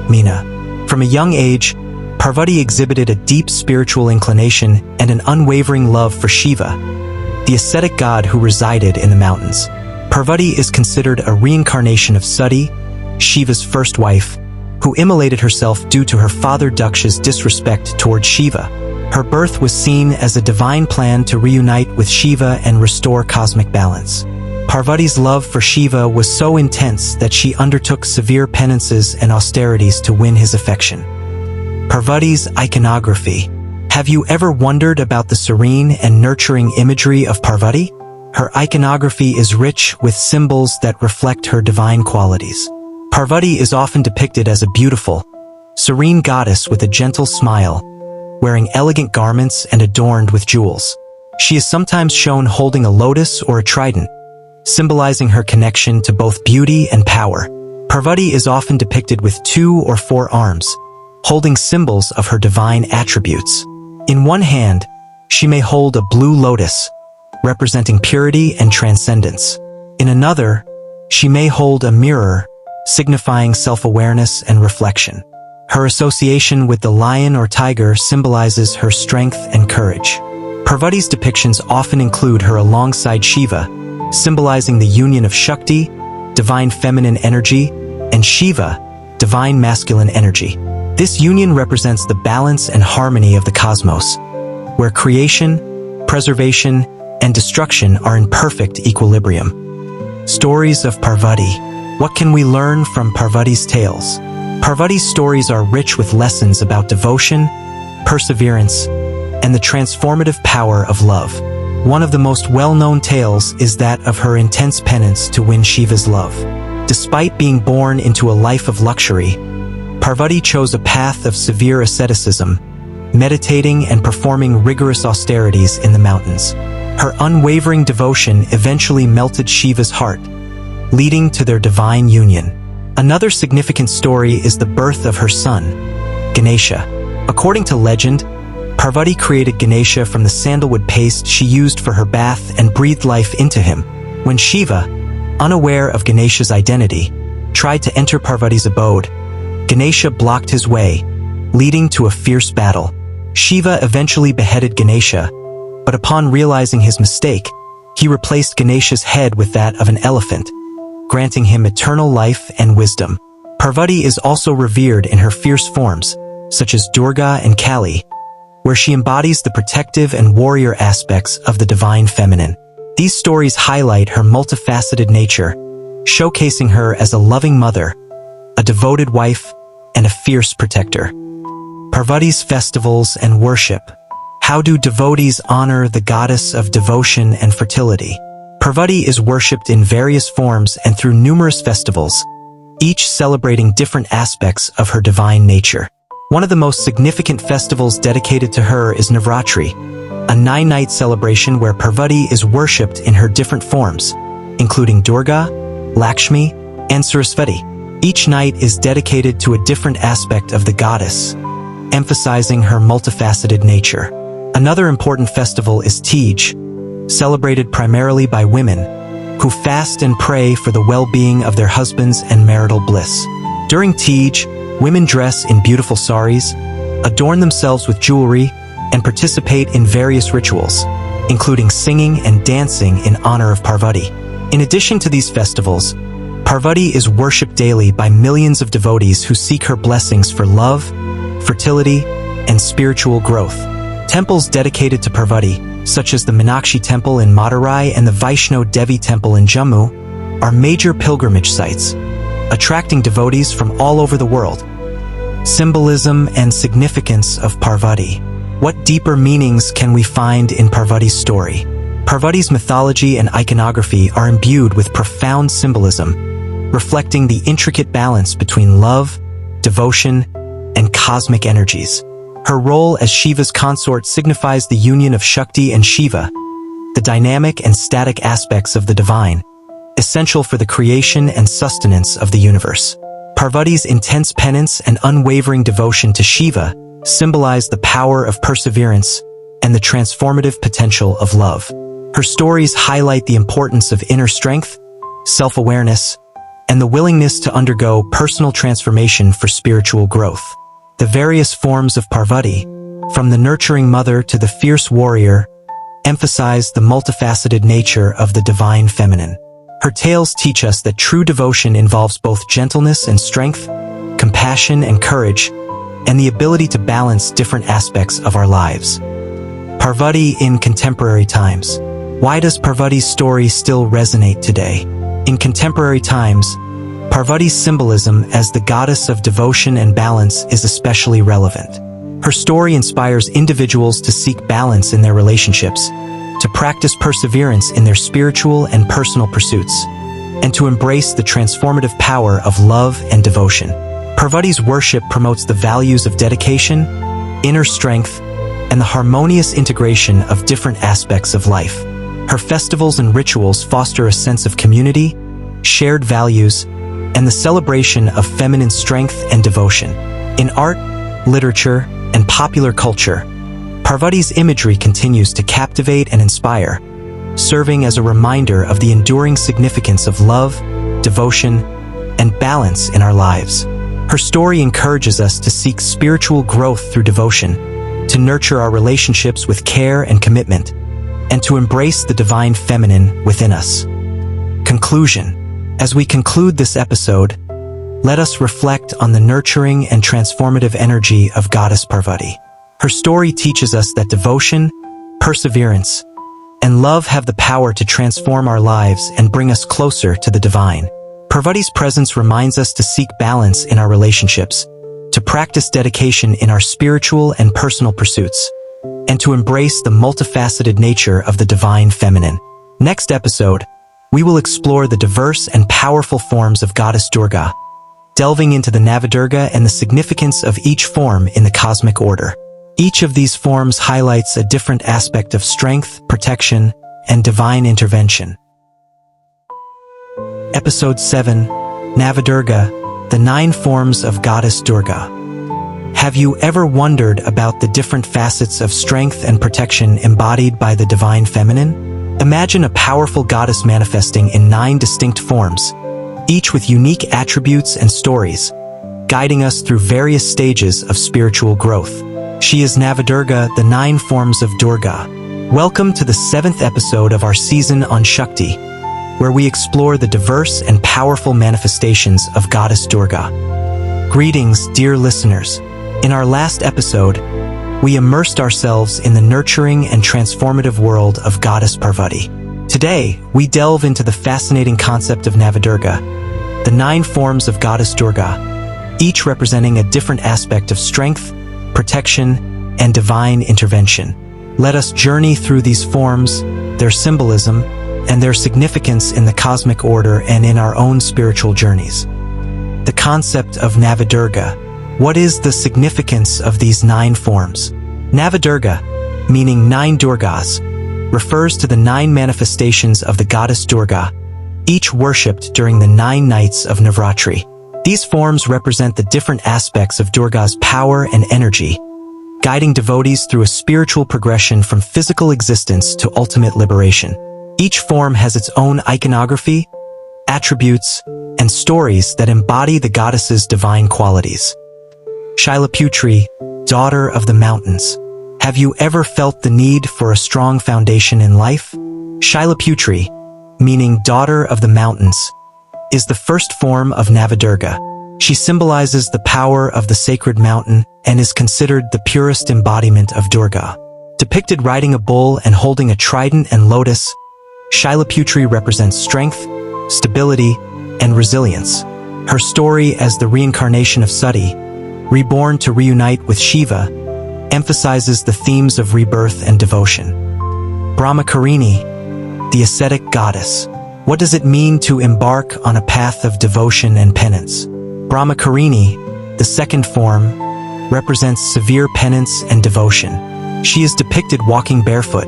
Meena. From a young age, Parvati exhibited a deep spiritual inclination and an unwavering love for Shiva, the ascetic god who resided in the mountains. Parvati is considered a reincarnation of Sati, Shiva's first wife, who immolated herself due to her father Daksha's disrespect towards Shiva. Her birth was seen as a divine plan to reunite with Shiva and restore cosmic balance. Parvati's love for Shiva was so intense that she undertook severe penances and austerities to win his affection. Parvati's iconography. Have you ever wondered about the serene and nurturing imagery of Parvati? Her iconography is rich with symbols that reflect her divine qualities. Parvati is often depicted as a beautiful, serene goddess with a gentle smile, wearing elegant garments and adorned with jewels. She is sometimes shown holding a lotus or a trident, symbolizing her connection to both beauty and power. Parvati is often depicted with 2 or 4 arms, holding symbols of her divine attributes. In one hand, she may hold a blue lotus, representing purity and transcendence. In another, she may hold a mirror, signifying self-awareness and reflection. Her association with the lion or tiger symbolizes her strength and courage. Parvati's depictions often include her alongside Shiva, symbolizing the union of Shakti, divine feminine energy, and Shiva, divine masculine energy. This union represents the balance and harmony of the cosmos, where creation, preservation, and destruction are in perfect equilibrium. Stories of Parvati. What can we learn from Parvati's tales? Parvati's stories are rich with lessons about devotion, perseverance, and the transformative power of love. One of the most well-known tales is that of her intense penance to win Shiva's love. Despite being born into a life of luxury, Parvati chose a path of severe asceticism, meditating and performing rigorous austerities in the mountains. Her unwavering devotion eventually melted Shiva's heart, leading to their divine union. Another significant story is the birth of her son, Ganesha. According to legend, Parvati created Ganesha from the sandalwood paste she used for her bath and breathed life into him. When Shiva, unaware of Ganesha's identity, tried to enter Parvati's abode, Ganesha blocked his way, leading to a fierce battle. Shiva eventually beheaded Ganesha, but upon realizing his mistake, he replaced Ganesha's head with that of an elephant, granting him eternal life and wisdom. Parvati is also revered in her fierce forms, such as Durga and Kali, where she embodies the protective and warrior aspects of the divine feminine. These stories highlight her multifaceted nature, showcasing her as a loving mother, a devoted wife, and a fierce protector. Parvati's festivals and worship. How do devotees honor the goddess of devotion and fertility? Parvati is worshipped in various forms and through numerous festivals, each celebrating different aspects of her divine nature. One of the most significant festivals dedicated to her is Navratri, a 9-night celebration where Parvati is worshipped in her different forms, including Durga, Lakshmi, and Saraswati. Each night is dedicated to a different aspect of the goddess, emphasizing her multifaceted nature. Another important festival is Tej, celebrated primarily by women, who fast and pray for the well-being of their husbands and marital bliss. During Tej, women dress in beautiful saris, adorn themselves with jewelry, and participate in various rituals, including singing and dancing in honor of Parvati. In addition to these festivals, Parvati is worshipped daily by millions of devotees who seek her blessings for love, fertility, and spiritual growth. Temples dedicated to Parvati, such as the Meenakshi Temple in Madurai and the Vaishno Devi Temple in Jammu, are major pilgrimage sites, attracting devotees from all over the world. Symbolism and significance of Parvati. What deeper meanings can we find in Parvati's story? Parvati's mythology and iconography are imbued with profound symbolism, reflecting the intricate balance between love, devotion, and cosmic energies. Her role as Shiva's consort signifies the union of Shakti and Shiva, the dynamic and static aspects of the divine, essential for the creation and sustenance of the universe. Parvati's intense penance and unwavering devotion to Shiva symbolize the power of perseverance and the transformative potential of love. Her stories highlight the importance of inner strength, self-awareness, and the willingness to undergo personal transformation for spiritual growth. The various forms of Parvati, from the nurturing mother to the fierce warrior, emphasize the multifaceted nature of the divine feminine. Her tales teach us that true devotion involves both gentleness and strength, compassion and courage, and the ability to balance different aspects of our lives. Parvati in contemporary times. Why does Parvati's story still resonate today? In contemporary times, Parvati's symbolism as the goddess of devotion and balance is especially relevant. Her story inspires individuals to seek balance in their relationships, to practice perseverance in their spiritual and personal pursuits, and to embrace the transformative power of love and devotion. Parvati's worship promotes the values of dedication, inner strength, and the harmonious integration of different aspects of life. Her festivals and rituals foster a sense of community, shared values, and the celebration of feminine strength and devotion. In art, literature, and popular culture, Parvati's imagery continues to captivate and inspire, serving as a reminder of the enduring significance of love, devotion, and balance in our lives. Her story encourages us to seek spiritual growth through devotion, to nurture our relationships with care and commitment, and to embrace the divine feminine within us. Conclusion. As we conclude this episode, let us reflect on the nurturing and transformative energy of Goddess Parvati. Her story teaches us that devotion, perseverance, and love have the power to transform our lives and bring us closer to the divine. Parvati's presence reminds us to seek balance in our relationships, to practice dedication in our spiritual and personal pursuits, and to embrace the multifaceted nature of the divine feminine. Next episode, we will explore the diverse and powerful forms of Goddess Durga, delving into the Navadurga and the significance of each form in the cosmic order. Each of these forms highlights a different aspect of strength, protection, and divine intervention. Episode 7, Navadurga, the 9 forms of Goddess Durga. Have you ever wondered about the different facets of strength and protection embodied by the divine feminine? Imagine a powerful goddess manifesting in 9 distinct forms, each with unique attributes and stories, guiding us through various stages of spiritual growth. She is Navadurga, the 9 forms of Durga. Welcome to the 7th episode of our season on Shakti, where we explore the diverse and powerful manifestations of Goddess Durga. Greetings, dear listeners. In our last episode, we immersed ourselves in the nurturing and transformative world of Goddess Parvati. Today, we delve into the fascinating concept of Navadurga, the 9 forms of Goddess Durga, each representing a different aspect of strength, protection, and divine intervention. Let us journey through these forms, their symbolism, and their significance in the cosmic order and in our own spiritual journeys. The concept of Navadurga. What is the significance of these 9 forms? Navadurga, meaning 9 Durgas, refers to the 9 manifestations of the goddess Durga, each worshipped during the 9 nights of Navratri. These forms represent the different aspects of Durga's power and energy, guiding devotees through a spiritual progression from physical existence to ultimate liberation. Each form has its own iconography, attributes, and stories that embody the goddess's divine qualities. Shailaputri, daughter of the mountains. Have you ever felt the need for a strong foundation in life? Shailaputri, meaning daughter of the mountains, is the first form of Navadurga. She symbolizes the power of the sacred mountain and is considered the purest embodiment of Durga. Depicted riding a bull and holding a trident and lotus, Shailaputri represents strength, stability, and resilience. Her story as the reincarnation of Sati, reborn to reunite with Shiva, emphasizes the themes of rebirth and devotion. Brahmacharini, the ascetic goddess. What does it mean to embark on a path of devotion and penance? Brahmacharini, the second form, represents severe penance and devotion. She is depicted walking barefoot,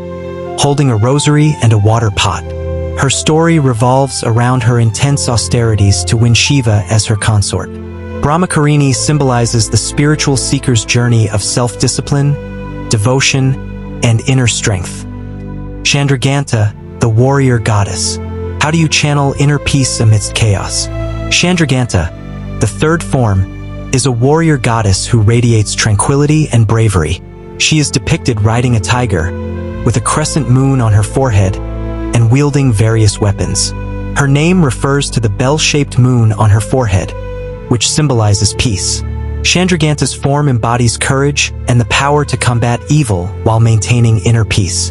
holding a rosary and a water pot. Her story revolves around her intense austerities to win Shiva as her consort. Brahmacharini symbolizes the spiritual seeker's journey of self-discipline, devotion, and inner strength. Chandraghanta, the warrior goddess. How do you channel inner peace amidst chaos? Chandraghanta, the third form, is a warrior goddess who radiates tranquility and bravery. She is depicted riding a tiger, with a crescent moon on her forehead, and wielding various weapons. Her name refers to the bell-shaped moon on her forehead, which symbolizes peace. Chandraghanta's form embodies courage and the power to combat evil while maintaining inner peace.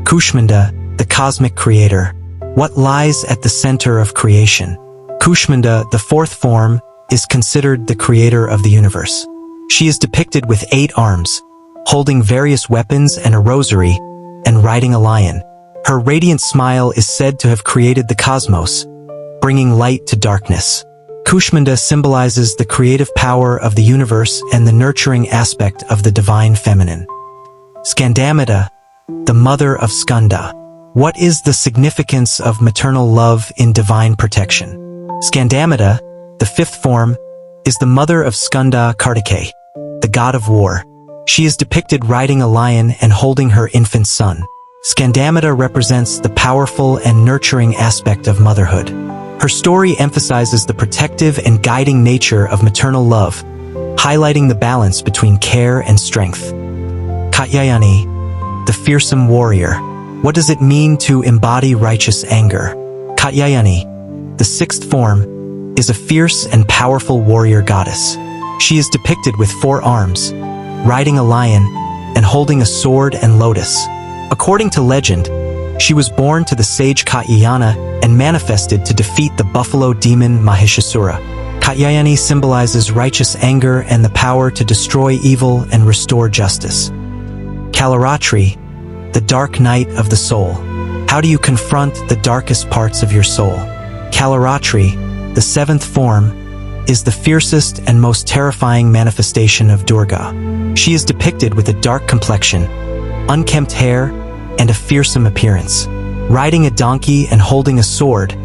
Kushmanda, the cosmic creator. What lies at the center of creation? Kushmanda, the fourth form, is considered the creator of the universe. She is depicted with 8 arms, holding various weapons and a rosary, and riding a lion. Her radiant smile is said to have created the cosmos, bringing light to darkness. Kushmanda symbolizes the creative power of the universe and the nurturing aspect of the divine feminine. Skandamata, the mother of Skanda. What is the significance of maternal love in divine protection? Skandamata, the fifth form, is the mother of Skanda Kartikeya, the god of war. She is depicted riding a lion and holding her infant son. Skandamata represents the powerful and nurturing aspect of motherhood. Her story emphasizes the protective and guiding nature of maternal love, highlighting the balance between care and strength. Katyayani, the fearsome warrior. What does it mean to embody righteous anger? Katyayani, the sixth form, is a fierce and powerful warrior goddess. She is depicted with 4 arms, riding a lion, and holding a sword and lotus. According to legend, she was born to the sage Katyayana and manifested to defeat the buffalo demon Mahishasura. Katyayani symbolizes righteous anger and the power to destroy evil and restore justice. Kalaratri, the dark night of the soul. How do you confront the darkest parts of your soul? Kalaratri, the 7th form, is the fiercest and most terrifying manifestation of Durga. She is depicted with a dark complexion, unkempt hair, and a fearsome appearance. Riding a donkey and holding a sword,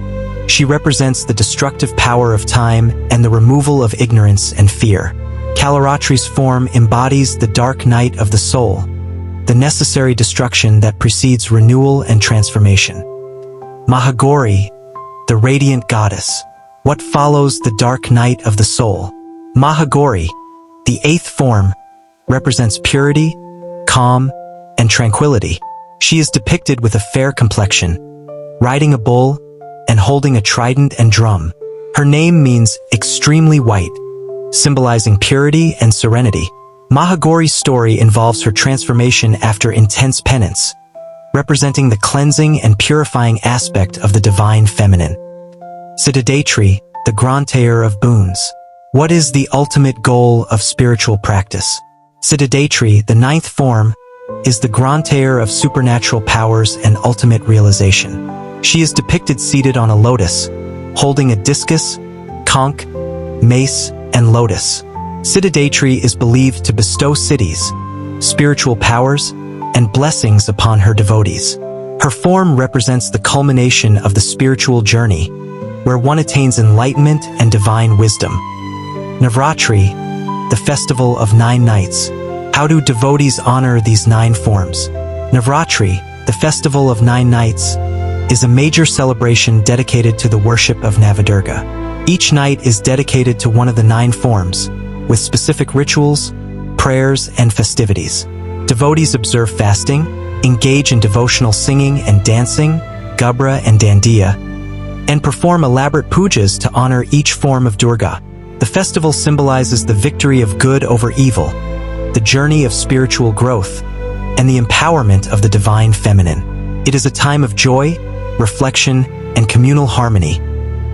she represents the destructive power of time and the removal of ignorance and fear. Kalaratri's form embodies the dark night of the soul, the necessary destruction that precedes renewal and transformation. Mahagauri, the radiant goddess. What follows the dark night of the soul? Mahagauri, the 8th form, represents purity, calm, and tranquility. She is depicted with a fair complexion, riding a bull, and holding a trident and drum. Her name means extremely white, symbolizing purity and serenity. Mahagauri's story involves her transformation after intense penance, representing the cleansing and purifying aspect of the divine feminine. Siddhidatri, the grantayer of boons. What is the ultimate goal of spiritual practice? Siddhidatri, the ninth form, is the grantayer of supernatural powers and ultimate realization. She is depicted seated on a lotus, holding a discus, conch, mace, and lotus. Siddhidatri is believed to bestow siddhis, spiritual powers, and blessings upon her devotees. Her form represents the culmination of the spiritual journey, where one attains enlightenment and divine wisdom. Navratri, the festival of 9 nights. How do devotees honor these 9 forms? Navratri, the festival of 9 nights, is a major celebration dedicated to the worship of Navadurga. Each night is dedicated to one of the 9 forms, with specific rituals, prayers, and festivities. Devotees observe fasting, engage in devotional singing and dancing, gabra and dandiya, and perform elaborate pujas to honor each form of Durga. The festival symbolizes the victory of good over evil, the journey of spiritual growth, and the empowerment of the divine feminine. It is a time of joy, reflection, and communal harmony,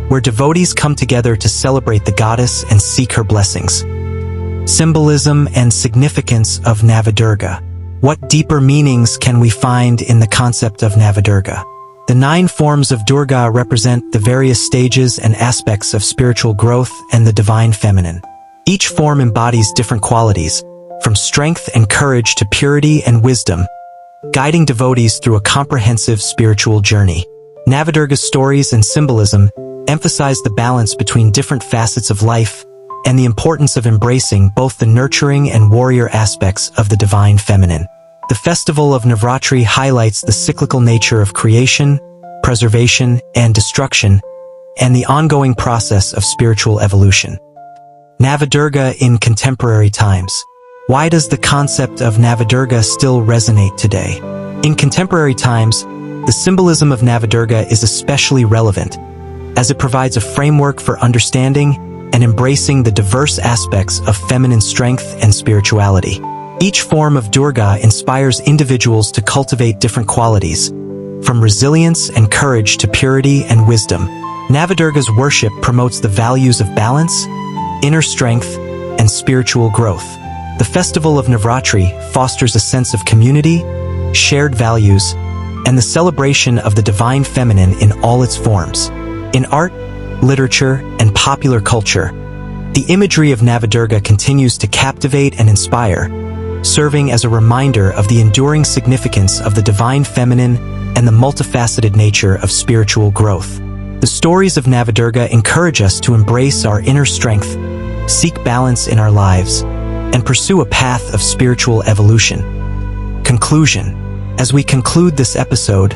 where devotees come together to celebrate the goddess and seek her blessings. Symbolism and significance of Navadurga. What deeper meanings can we find in the concept of Navadurga? The 9 forms of Durga represent the various stages and aspects of spiritual growth and the divine feminine. Each form embodies different qualities, from strength and courage to purity and wisdom, guiding devotees through a comprehensive spiritual journey. Navadurga's stories and symbolism emphasize the balance between different facets of life and the importance of embracing both the nurturing and warrior aspects of the divine feminine. The festival of Navratri highlights the cyclical nature of creation, preservation, and destruction, and the ongoing process of spiritual evolution. Navadurga in contemporary times. Why does the concept of Navadurga still resonate today? In contemporary times, the symbolism of Navadurga is especially relevant, as it provides a framework for understanding and embracing the diverse aspects of feminine strength and spirituality. Each form of Durga inspires individuals to cultivate different qualities, from resilience and courage to purity and wisdom. Navadurga's worship promotes the values of balance, inner strength, and spiritual growth. The festival of Navratri fosters a sense of community, shared values, and the celebration of the divine feminine in all its forms. In art, literature, and popular culture, the imagery of Navadurga continues to captivate and inspire, serving as a reminder of the enduring significance of the divine feminine and the multifaceted nature of spiritual growth. The stories of Navadurga encourage us to embrace our inner strength, seek balance in our lives, and pursue a path of spiritual evolution. Conclusion. As we conclude this episode,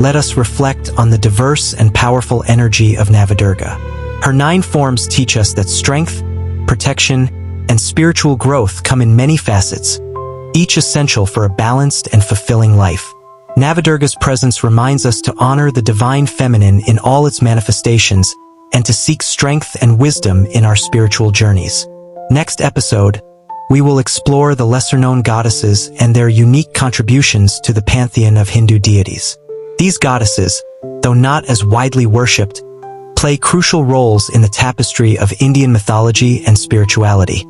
let us reflect on the diverse and powerful energy of Navadurga. Her 9 forms teach us that strength, protection, and spiritual growth come in many facets, each essential for a balanced and fulfilling life. Navadurga's presence reminds us to honor the divine feminine in all its manifestations and to seek strength and wisdom in our spiritual journeys. Next episode, we will explore the lesser-known goddesses and their unique contributions to the pantheon of Hindu deities. These goddesses, though not as widely worshipped, play crucial roles in the tapestry of Indian mythology and spirituality.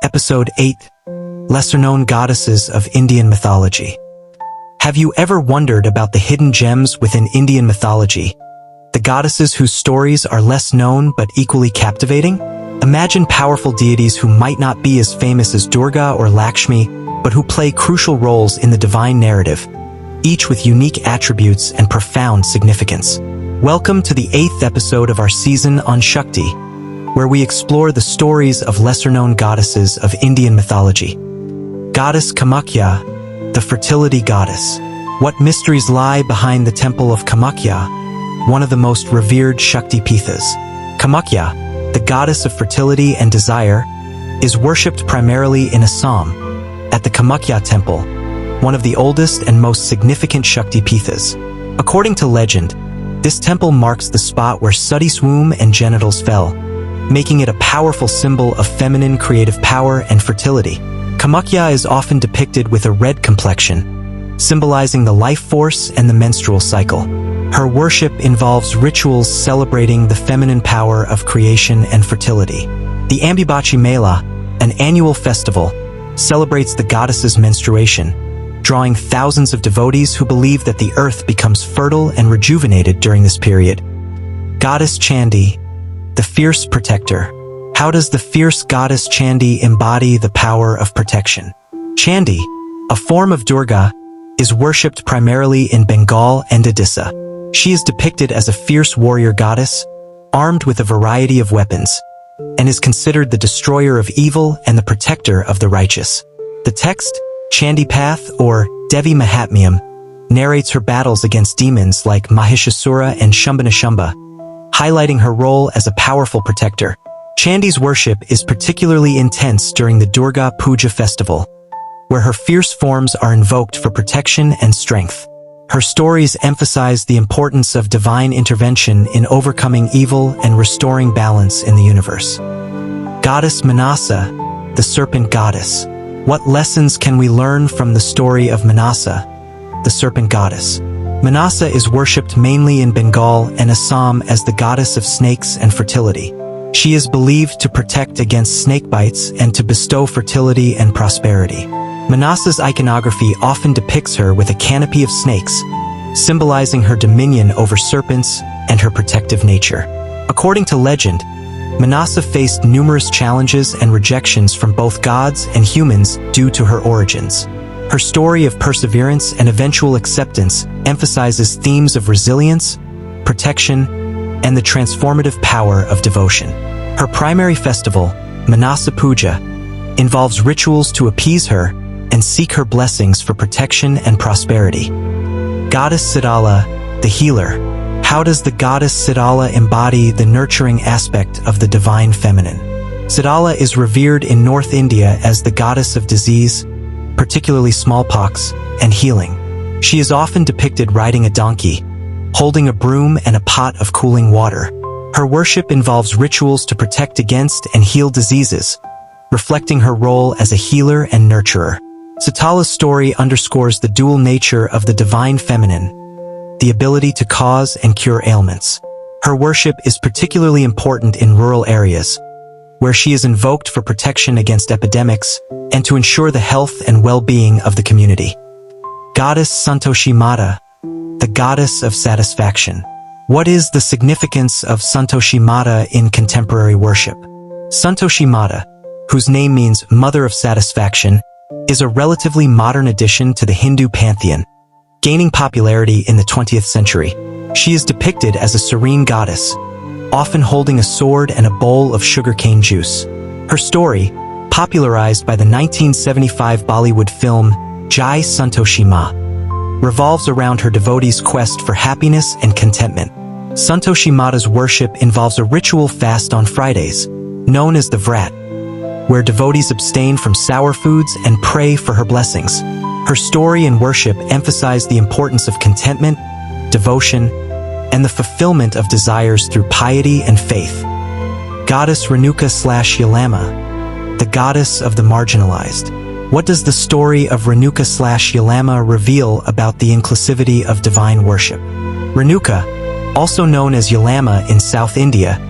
Episode 8. Lesser-known goddesses of Indian mythology. Have you ever wondered about the hidden gems within Indian mythology? The goddesses whose stories are less known but equally captivating? Imagine powerful deities who might not be as famous as Durga or Lakshmi, but who play crucial roles in the divine narrative, each with unique attributes and profound significance. Welcome to the 8th episode of our season on Shakti, where we explore the stories of lesser-known goddesses of Indian mythology. Goddess Kamakhya, the fertility goddess. What mysteries lie behind the temple of Kamakhya, one of the most revered Shakti Pithas? Kamakhya, the goddess of fertility and desire, is worshipped primarily in Assam, at the Kamakhya temple, one of the oldest and most significant Shakti Pithas. According to legend, this temple marks the spot where Sati's womb and genitals fell, making it a powerful symbol of feminine creative power and fertility. Kamakya is often depicted with a red complexion, symbolizing the life force and the menstrual cycle. Her worship involves rituals celebrating the feminine power of creation and fertility. The Ambibachi Mela, an annual festival, celebrates the goddess's menstruation, drawing thousands of devotees who believe that the earth becomes fertile and rejuvenated during this period. Goddess Chandi, the fierce protector. How does the fierce goddess Chandi embody the power of protection? Chandi, a form of Durga, is worshipped primarily in Bengal and Odisha. She is depicted as a fierce warrior goddess, armed with a variety of weapons, and is considered the destroyer of evil and the protector of the righteous. The text, Chandi Path or Devi Mahatmyam, narrates her battles against demons like Mahishasura and Shambhanashambha, highlighting her role as a powerful protector. Chandi's worship is particularly intense during the Durga Puja festival, where her fierce forms are invoked for protection and strength. Her stories emphasize the importance of divine intervention in overcoming evil and restoring balance in the universe. Goddess Manasa, the serpent goddess. What lessons can we learn from the story of Manasa, the serpent goddess? Manasa is worshipped mainly in Bengal and Assam as the goddess of snakes and fertility. She is believed to protect against snake bites and to bestow fertility and prosperity. Manasa's iconography often depicts her with a canopy of snakes, symbolizing her dominion over serpents and her protective nature. According to legend, Manasa faced numerous challenges and rejections from both gods and humans due to her origins. Her story of perseverance and eventual acceptance emphasizes themes of resilience, protection, and the transformative power of devotion. Her primary festival, Manasa Puja, involves rituals to appease her and seek her blessings for protection and prosperity. Goddess Siddhala, the healer. How does the goddess Siddhala embody the nurturing aspect of the divine feminine? Siddhala is revered in North India as the goddess of disease, particularly smallpox, and healing. She is often depicted riding a donkey, holding a broom and a pot of cooling water. Her worship involves rituals to protect against and heal diseases, reflecting her role as a healer and nurturer. Siddhala's story underscores the dual nature of the divine feminine, the ability to cause and cure ailments. Her worship is particularly important in rural areas, where she is invoked for protection against epidemics and to ensure the health and well-being of the community. Goddess Santoshi Mata, the goddess of satisfaction. What is the significance of Santoshi Mata in contemporary worship? Santoshi Mata, whose name means Mother of Satisfaction, is a relatively modern addition to the Hindu pantheon, gaining popularity in the 20th century. She is depicted as a serene goddess, often holding a sword and a bowl of sugarcane juice. Her story, popularized by the 1975 Bollywood film Jai Santoshi Ma, revolves around her devotees' quest for happiness and contentment. Santoshi Mata's worship involves a ritual fast on Fridays, known as the Vrat, where devotees abstain from sour foods and pray for her blessings. Her story and worship emphasize the importance of contentment, devotion, and the fulfillment of desires through piety and faith. Goddess Renuka/Yalama, the goddess of the marginalized. What does the story of Renuka/Yalama reveal about the inclusivity of divine worship? Renuka, also known as Yalama in South India,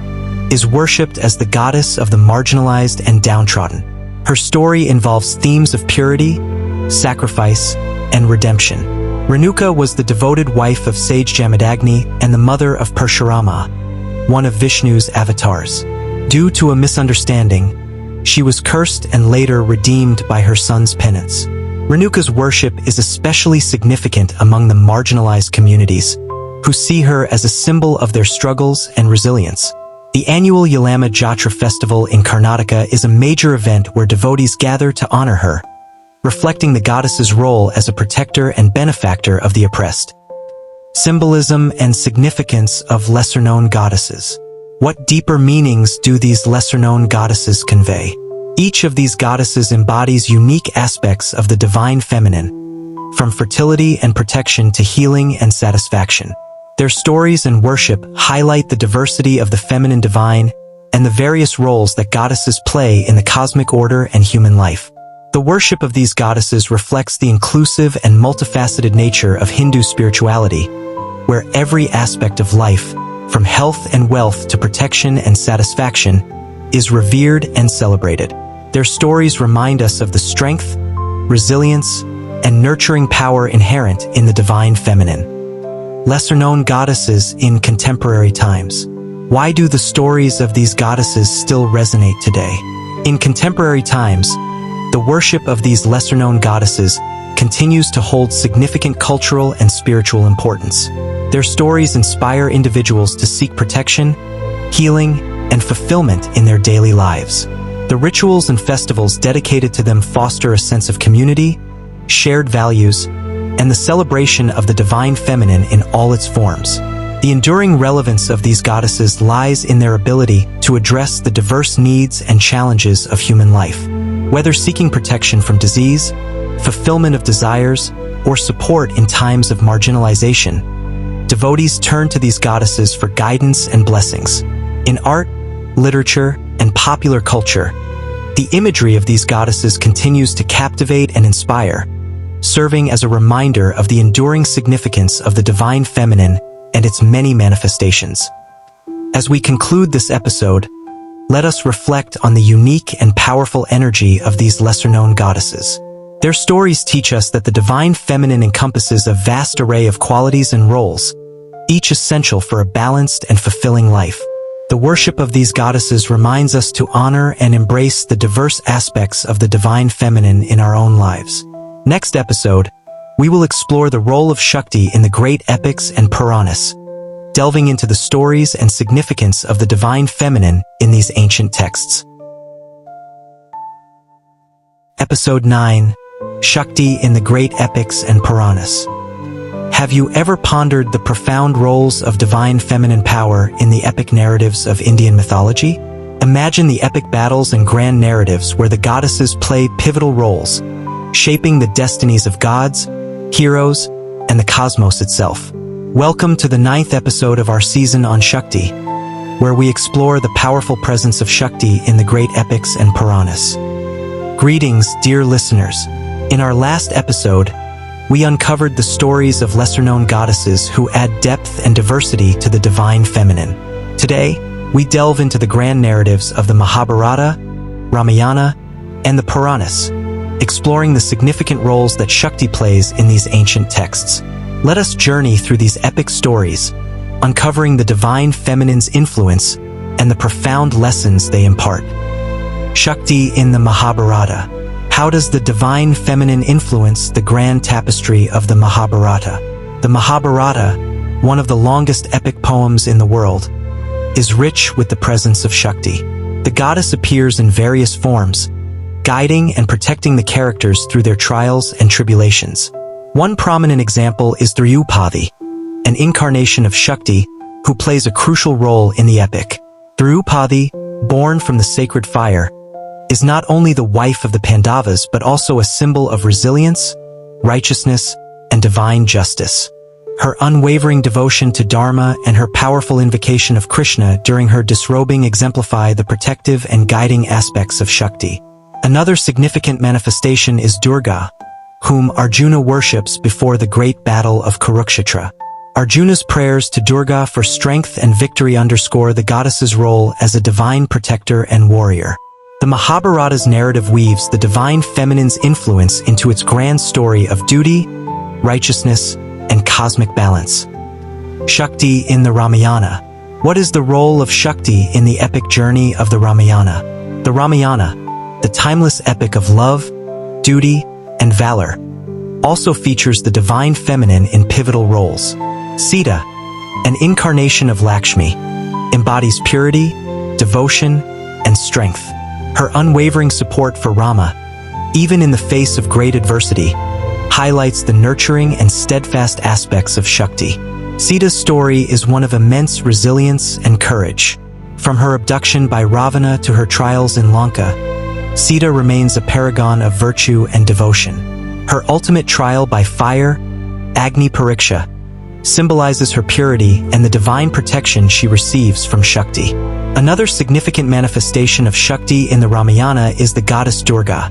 is worshipped as the goddess of the marginalized and downtrodden. Her story involves themes of purity, sacrifice, and redemption. Renuka was the devoted wife of sage Jamadagni and the mother of Parshurama, one of Vishnu's avatars. Due to a misunderstanding, she was cursed and later redeemed by her son's penance. Renuka's worship is especially significant among the marginalized communities, who see her as a symbol of their struggles and resilience. The annual Yalama Jatra festival in Karnataka is a major event where devotees gather to honor her, reflecting the goddess's role as a protector and benefactor of the oppressed. Symbolism and significance of lesser-known goddesses. What deeper meanings do these lesser-known goddesses convey? Each of these goddesses embodies unique aspects of the divine feminine, from fertility and protection to healing and satisfaction. Their stories and worship highlight the diversity of the feminine divine, and the various roles that goddesses play in the cosmic order and human life. The worship of these goddesses reflects the inclusive and multifaceted nature of Hindu spirituality, where every aspect of life, from health and wealth to protection and satisfaction, is revered and celebrated. Their stories remind us of the strength, resilience, and nurturing power inherent in the divine feminine. Lesser-known goddesses in contemporary times. Why do the stories of these goddesses still resonate today? In contemporary times, the worship of these lesser-known goddesses continues to hold significant cultural and spiritual importance. Their stories inspire individuals to seek protection, healing, and fulfillment in their daily lives. The rituals and festivals dedicated to them foster a sense of community, shared values, and the celebration of the divine feminine in all its forms. The enduring relevance of these goddesses lies in their ability to address the diverse needs and challenges of human life. Whether seeking protection from disease, fulfillment of desires, or support in times of marginalization, devotees turn to these goddesses for guidance and blessings. In art, literature, and popular culture, the imagery of these goddesses continues to captivate and inspire, serving as a reminder of the enduring significance of the divine feminine and its many manifestations. As we conclude this episode, let us reflect on the unique and powerful energy of these lesser-known goddesses. Their stories teach us that the divine feminine encompasses a vast array of qualities and roles, each essential for a balanced and fulfilling life. The worship of these goddesses reminds us to honor and embrace the diverse aspects of the divine feminine in our own lives. Next episode, we will explore the role of Shakti in the great epics and Puranas, delving into the stories and significance of the divine feminine in these ancient texts. Episode 9. Shakti in the great epics and Puranas. Have you ever pondered the profound roles of divine feminine power in the epic narratives of Indian mythology? Imagine the epic battles and grand narratives where the goddesses play pivotal roles, shaping the destinies of gods, heroes, and the cosmos itself. Welcome to the 9th episode of our season on Shakti, where we explore the powerful presence of Shakti in the great epics and Puranas. Greetings, dear listeners. In our last episode, we uncovered the stories of lesser-known goddesses who add depth and diversity to the divine feminine. Today, we delve into the grand narratives of the Mahabharata, Ramayana, and the Puranas, exploring the significant roles that Shakti plays in these ancient texts. Let us journey through these epic stories, uncovering the divine feminine's influence and the profound lessons they impart. Shakti in the Mahabharata. How does the divine feminine influence the grand tapestry of the Mahabharata? The Mahabharata, one of the longest epic poems in the world, is rich with the presence of Shakti. The goddess appears in various forms, guiding and protecting the characters through their trials and tribulations. One prominent example is Draupadi, an incarnation of Shakti who plays a crucial role in the epic. Draupadi, born from the sacred fire, is not only the wife of the Pandavas but also a symbol of resilience, righteousness, and divine justice. Her unwavering devotion to Dharma and her powerful invocation of Krishna during her disrobing exemplify the protective and guiding aspects of Shakti. Another significant manifestation is Durga, whom Arjuna worships before the great battle of Kurukshetra. Arjuna's prayers to Durga for strength and victory underscore the goddess's role as a divine protector and warrior. The Mahabharata's narrative weaves the divine feminine's influence into its grand story of duty, righteousness, and cosmic balance. Shakti in the Ramayana. What is the role of Shakti in the epic journey of the Ramayana? The Ramayana, the timeless epic of love, duty, and valor, also features the divine feminine in pivotal roles. Sita, an incarnation of Lakshmi, embodies purity, devotion, and strength. Her unwavering support for Rama, even in the face of great adversity, highlights the nurturing and steadfast aspects of Shakti. Sita's story is one of immense resilience and courage. From her abduction by Ravana to her trials in Lanka, Sita remains a paragon of virtue and devotion. Her ultimate trial by fire, Agni Pariksha, symbolizes her purity and the divine protection she receives from Shakti. Another significant manifestation of Shakti in the Ramayana is the goddess Durga,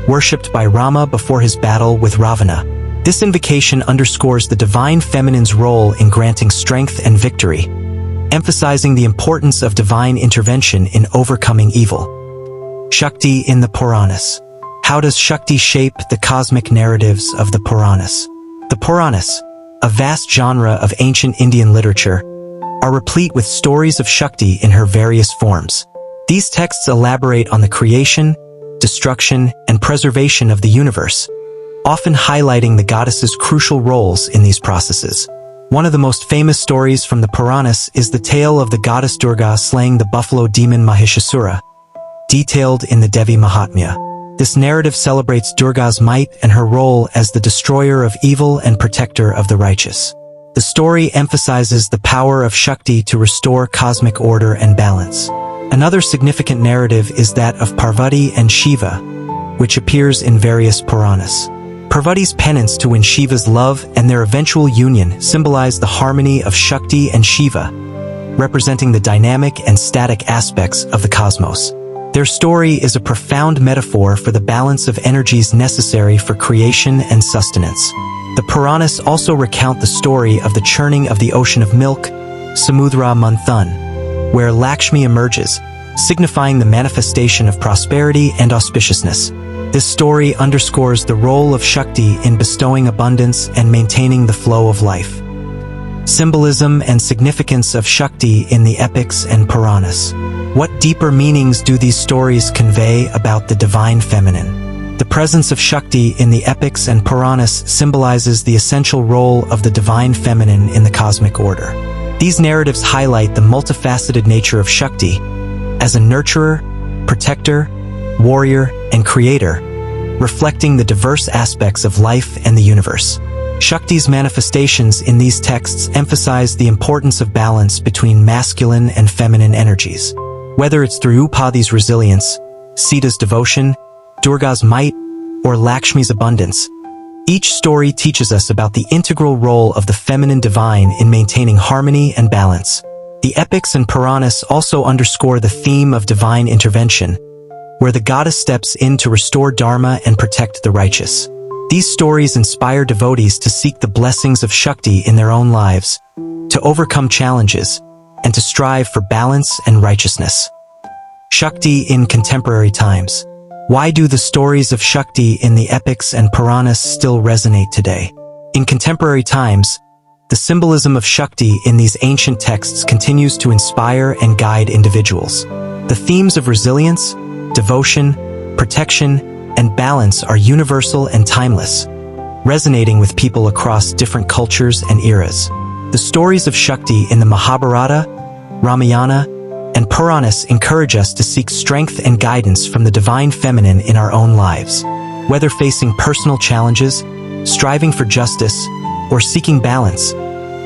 worshipped by Rama before his battle with Ravana. This invocation underscores the divine feminine's role in granting strength and victory, emphasizing the importance of divine intervention in overcoming evil. Shakti in the Puranas. How does Shakti shape the cosmic narratives of the Puranas? The Puranas, a vast genre of ancient Indian literature, are replete with stories of Shakti in her various forms. These texts elaborate on the creation, destruction, and preservation of the universe, often highlighting the goddess's crucial roles in these processes. One of the most famous stories from the Puranas is the tale of the goddess Durga slaying the buffalo demon Mahishasura, detailed in the Devi Mahatmya. This narrative celebrates Durga's might and her role as the destroyer of evil and protector of the righteous. The story emphasizes the power of Shakti to restore cosmic order and balance. Another significant narrative is that of Parvati and Shiva, which appears in various Puranas. Parvati's penance to win Shiva's love and their eventual union symbolize the harmony of Shakti and Shiva, representing the dynamic and static aspects of the cosmos. Their story is a profound metaphor for the balance of energies necessary for creation and sustenance. The Puranas also recount the story of the churning of the ocean of milk, Samudra Manthan, where Lakshmi emerges, signifying the manifestation of prosperity and auspiciousness. This story underscores the role of Shakti in bestowing abundance and maintaining the flow of life. Symbolism and significance of Shakti in the epics and Puranas. What deeper meanings do these stories convey about the divine feminine? The presence of Shakti in the epics and Puranas symbolizes the essential role of the divine feminine in the cosmic order. These narratives highlight the multifaceted nature of Shakti as a nurturer, protector, warrior, and creator, reflecting the diverse aspects of life and the universe. Shakti's manifestations in these texts emphasize the importance of balance between masculine and feminine energies. Whether it's through Upadi's resilience, Sita's devotion, Durga's might, or Lakshmi's abundance, each story teaches us about the integral role of the feminine divine in maintaining harmony and balance. The epics and Puranas also underscore the theme of divine intervention, where the goddess steps in to restore dharma and protect the righteous. These stories inspire devotees to seek the blessings of Shakti in their own lives, to overcome challenges, and to strive for balance and righteousness. Shakti in contemporary times. Why do the stories of Shakti in the epics and Puranas still resonate today? In contemporary times, the symbolism of Shakti in these ancient texts continues to inspire and guide individuals. The themes of resilience, devotion, protection, and balance are universal and timeless, resonating with people across different cultures and eras. The stories of Shakti in the Mahabharata, Ramayana, and Puranas encourage us to seek strength and guidance from the divine feminine in our own lives. Whether facing personal challenges, striving for justice, or seeking balance,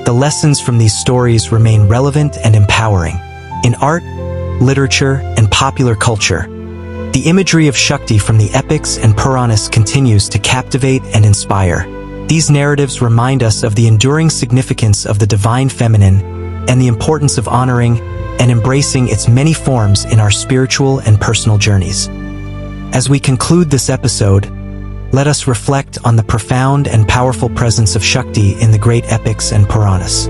the lessons from these stories remain relevant and empowering. In art, literature, and popular culture, the imagery of Shakti from the epics and Puranas continues to captivate and inspire. These narratives remind us of the enduring significance of the divine feminine and the importance of honoring and embracing its many forms in our spiritual and personal journeys. As we conclude this episode, let us reflect on the profound and powerful presence of Shakti in the great epics and Puranas.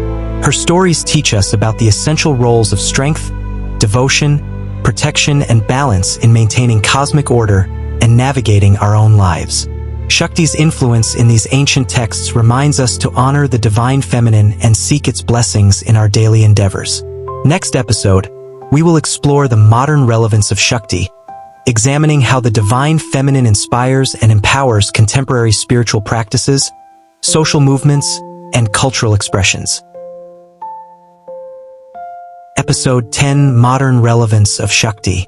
Her stories teach us about the essential roles of strength, devotion, protection, and balance in maintaining cosmic order and navigating our own lives. Shakti's influence in these ancient texts reminds us to honor the divine feminine and seek its blessings in our daily endeavors. Next episode, we will explore the modern relevance of Shakti, examining how the divine feminine inspires and empowers contemporary spiritual practices, social movements, and cultural expressions. Episode 10: Modern Relevance of Shakti.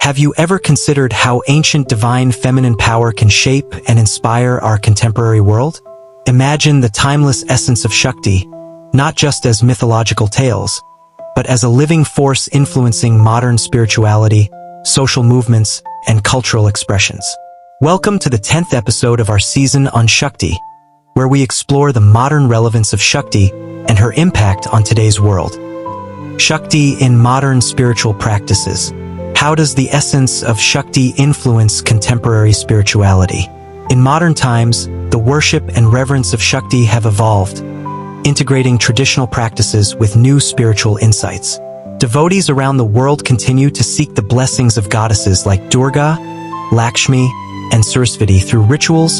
Have you ever considered how ancient divine feminine power can shape and inspire our contemporary world? Imagine the timeless essence of Shakti, not just as mythological tales, but as a living force influencing modern spirituality, social movements, and cultural expressions. Welcome to the 10th episode of our season on Shakti, where we explore the modern relevance of Shakti and her impact on today's world. Shakti in modern spiritual practices. How does the essence of Shakti influence contemporary spirituality? In modern times, the worship and reverence of Shakti have evolved, integrating traditional practices with new spiritual insights. Devotees around the world continue to seek the blessings of goddesses like Durga, Lakshmi, and Saraswati through rituals,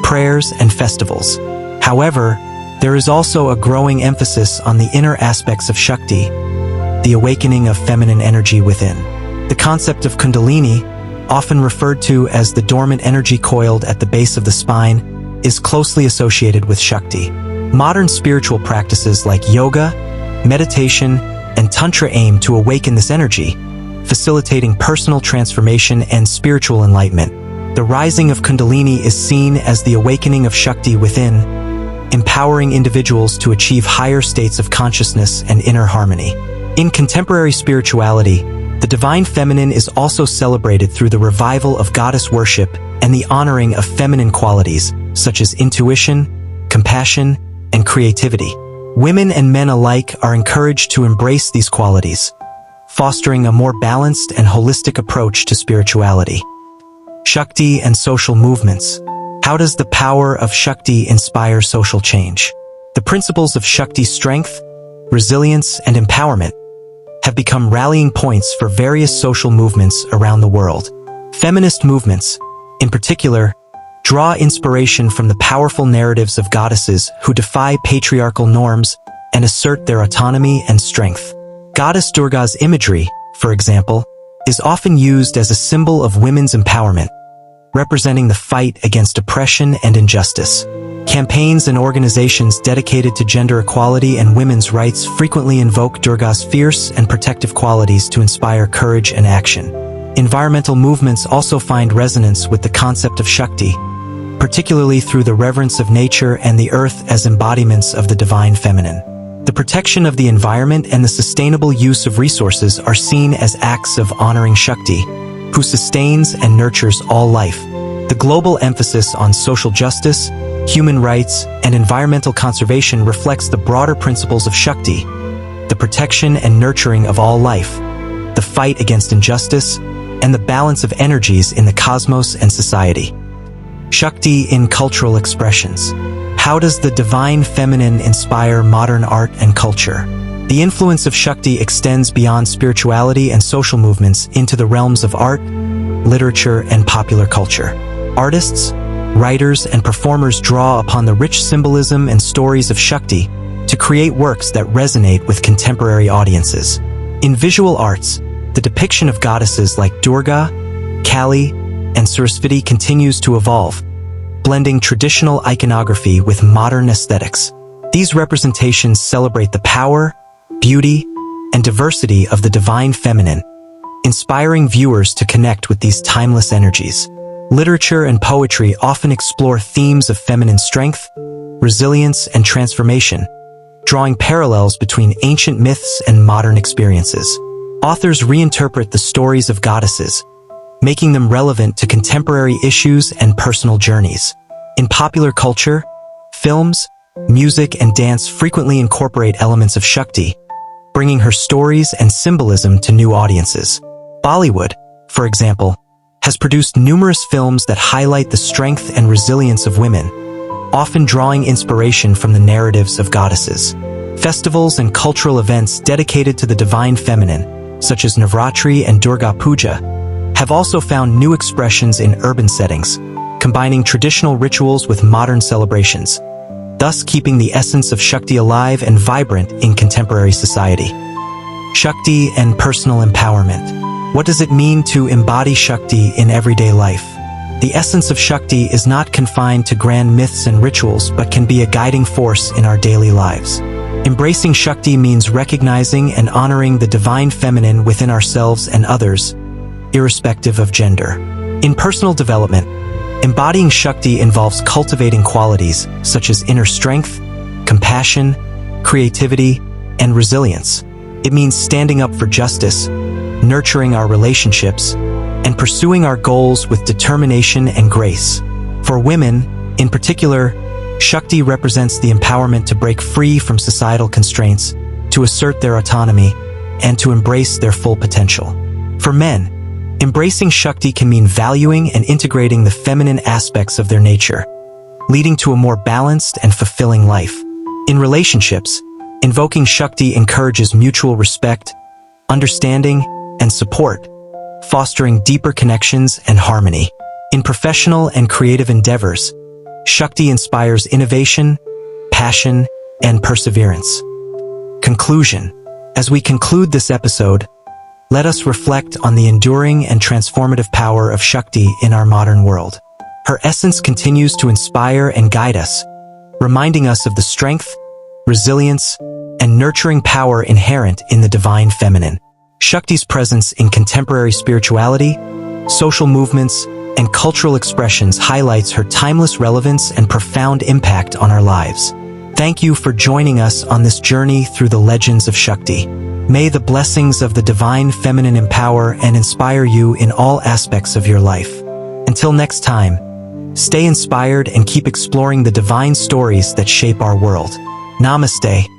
prayers, and festivals. However, there is also a growing emphasis on the inner aspects of Shakti, the awakening of feminine energy within. The concept of Kundalini, often referred to as the dormant energy coiled at the base of the spine, is closely associated with Shakti. Modern spiritual practices like yoga, meditation, and Tantra aim to awaken this energy, facilitating personal transformation and spiritual enlightenment. The rising of Kundalini is seen as the awakening of Shakti within, empowering individuals to achieve higher states of consciousness and inner harmony. In contemporary spirituality, the divine feminine is also celebrated through the revival of goddess worship and the honoring of feminine qualities, such as intuition, compassion, and creativity. Women and men alike are encouraged to embrace these qualities, fostering a more balanced and holistic approach to spirituality. Shakti and social movements. How does the power of Shakti inspire social change? The principles of Shakti's strength, resilience, and empowerment have become rallying points for various social movements around the world. Feminist movements, in particular, draw inspiration from the powerful narratives of goddesses who defy patriarchal norms and assert their autonomy and strength. Goddess Durga's imagery, for example, is often used as a symbol of women's empowerment, representing the fight against oppression and injustice. Campaigns and organizations dedicated to gender equality and women's rights frequently invoke Durga's fierce and protective qualities to inspire courage and action. Environmental movements also find resonance with the concept of Shakti, particularly through the reverence of nature and the earth as embodiments of the divine feminine. The protection of the environment and the sustainable use of resources are seen as acts of honoring Shakti, who sustains and nurtures all life. The global emphasis on social justice, human rights, and environmental conservation reflects the broader principles of Shakti, the protection and nurturing of all life, the fight against injustice, and the balance of energies in the cosmos and society. Shakti in cultural expressions. How does the divine feminine inspire modern art and culture? The influence of Shakti extends beyond spirituality and social movements into the realms of art, literature, and popular culture. Artists, writers, and performers draw upon the rich symbolism and stories of Shakti to create works that resonate with contemporary audiences. In visual arts, the depiction of goddesses like Durga, Kali, and Saraswati continues to evolve, blending traditional iconography with modern aesthetics. These representations celebrate the power, beauty, and diversity of the divine feminine, inspiring viewers to connect with these timeless energies. Literature and poetry often explore themes of feminine strength, resilience, and transformation, drawing parallels between ancient myths and modern experiences. Authors reinterpret the stories of goddesses, making them relevant to contemporary issues and personal journeys. In popular culture, films, music, and dance frequently incorporate elements of Shakti, bringing her stories and symbolism to new audiences. Bollywood, for example, has produced numerous films that highlight the strength and resilience of women, often drawing inspiration from the narratives of goddesses. Festivals and cultural events dedicated to the divine feminine, such as Navratri and Durga Puja, have also found new expressions in urban settings, combining traditional rituals with modern celebrations, thus keeping the essence of Shakti alive and vibrant in contemporary society. Shakti and personal empowerment. What does it mean to embody Shakti in everyday life? The essence of Shakti is not confined to grand myths and rituals, but can be a guiding force in our daily lives. Embracing Shakti means recognizing and honoring the divine feminine within ourselves and others, irrespective of gender. In personal development, embodying Shakti involves cultivating qualities such as inner strength, compassion, creativity, and resilience. It means standing up for justice, nurturing our relationships, and pursuing our goals with determination and grace. For women, in particular, Shakti represents the empowerment to break free from societal constraints, to assert their autonomy, and to embrace their full potential. For men, embracing Shakti can mean valuing and integrating the feminine aspects of their nature, leading to a more balanced and fulfilling life. In relationships, invoking Shakti encourages mutual respect, understanding, and support, fostering deeper connections and harmony. In professional and creative endeavors, Shakti inspires innovation, passion, and perseverance. Conclusion. As we conclude this episode, let us reflect on the enduring and transformative power of Shakti in our modern world. Her essence continues to inspire and guide us, reminding us of the strength, resilience, and nurturing power inherent in the divine feminine. Shakti's presence in contemporary spirituality, social movements, and cultural expressions highlights her timeless relevance and profound impact on our lives. Thank you for joining us on this journey through the legends of Shakti. May the blessings of the divine feminine empower and inspire you in all aspects of your life. Until next time, stay inspired and keep exploring the divine stories that shape our world. Namaste.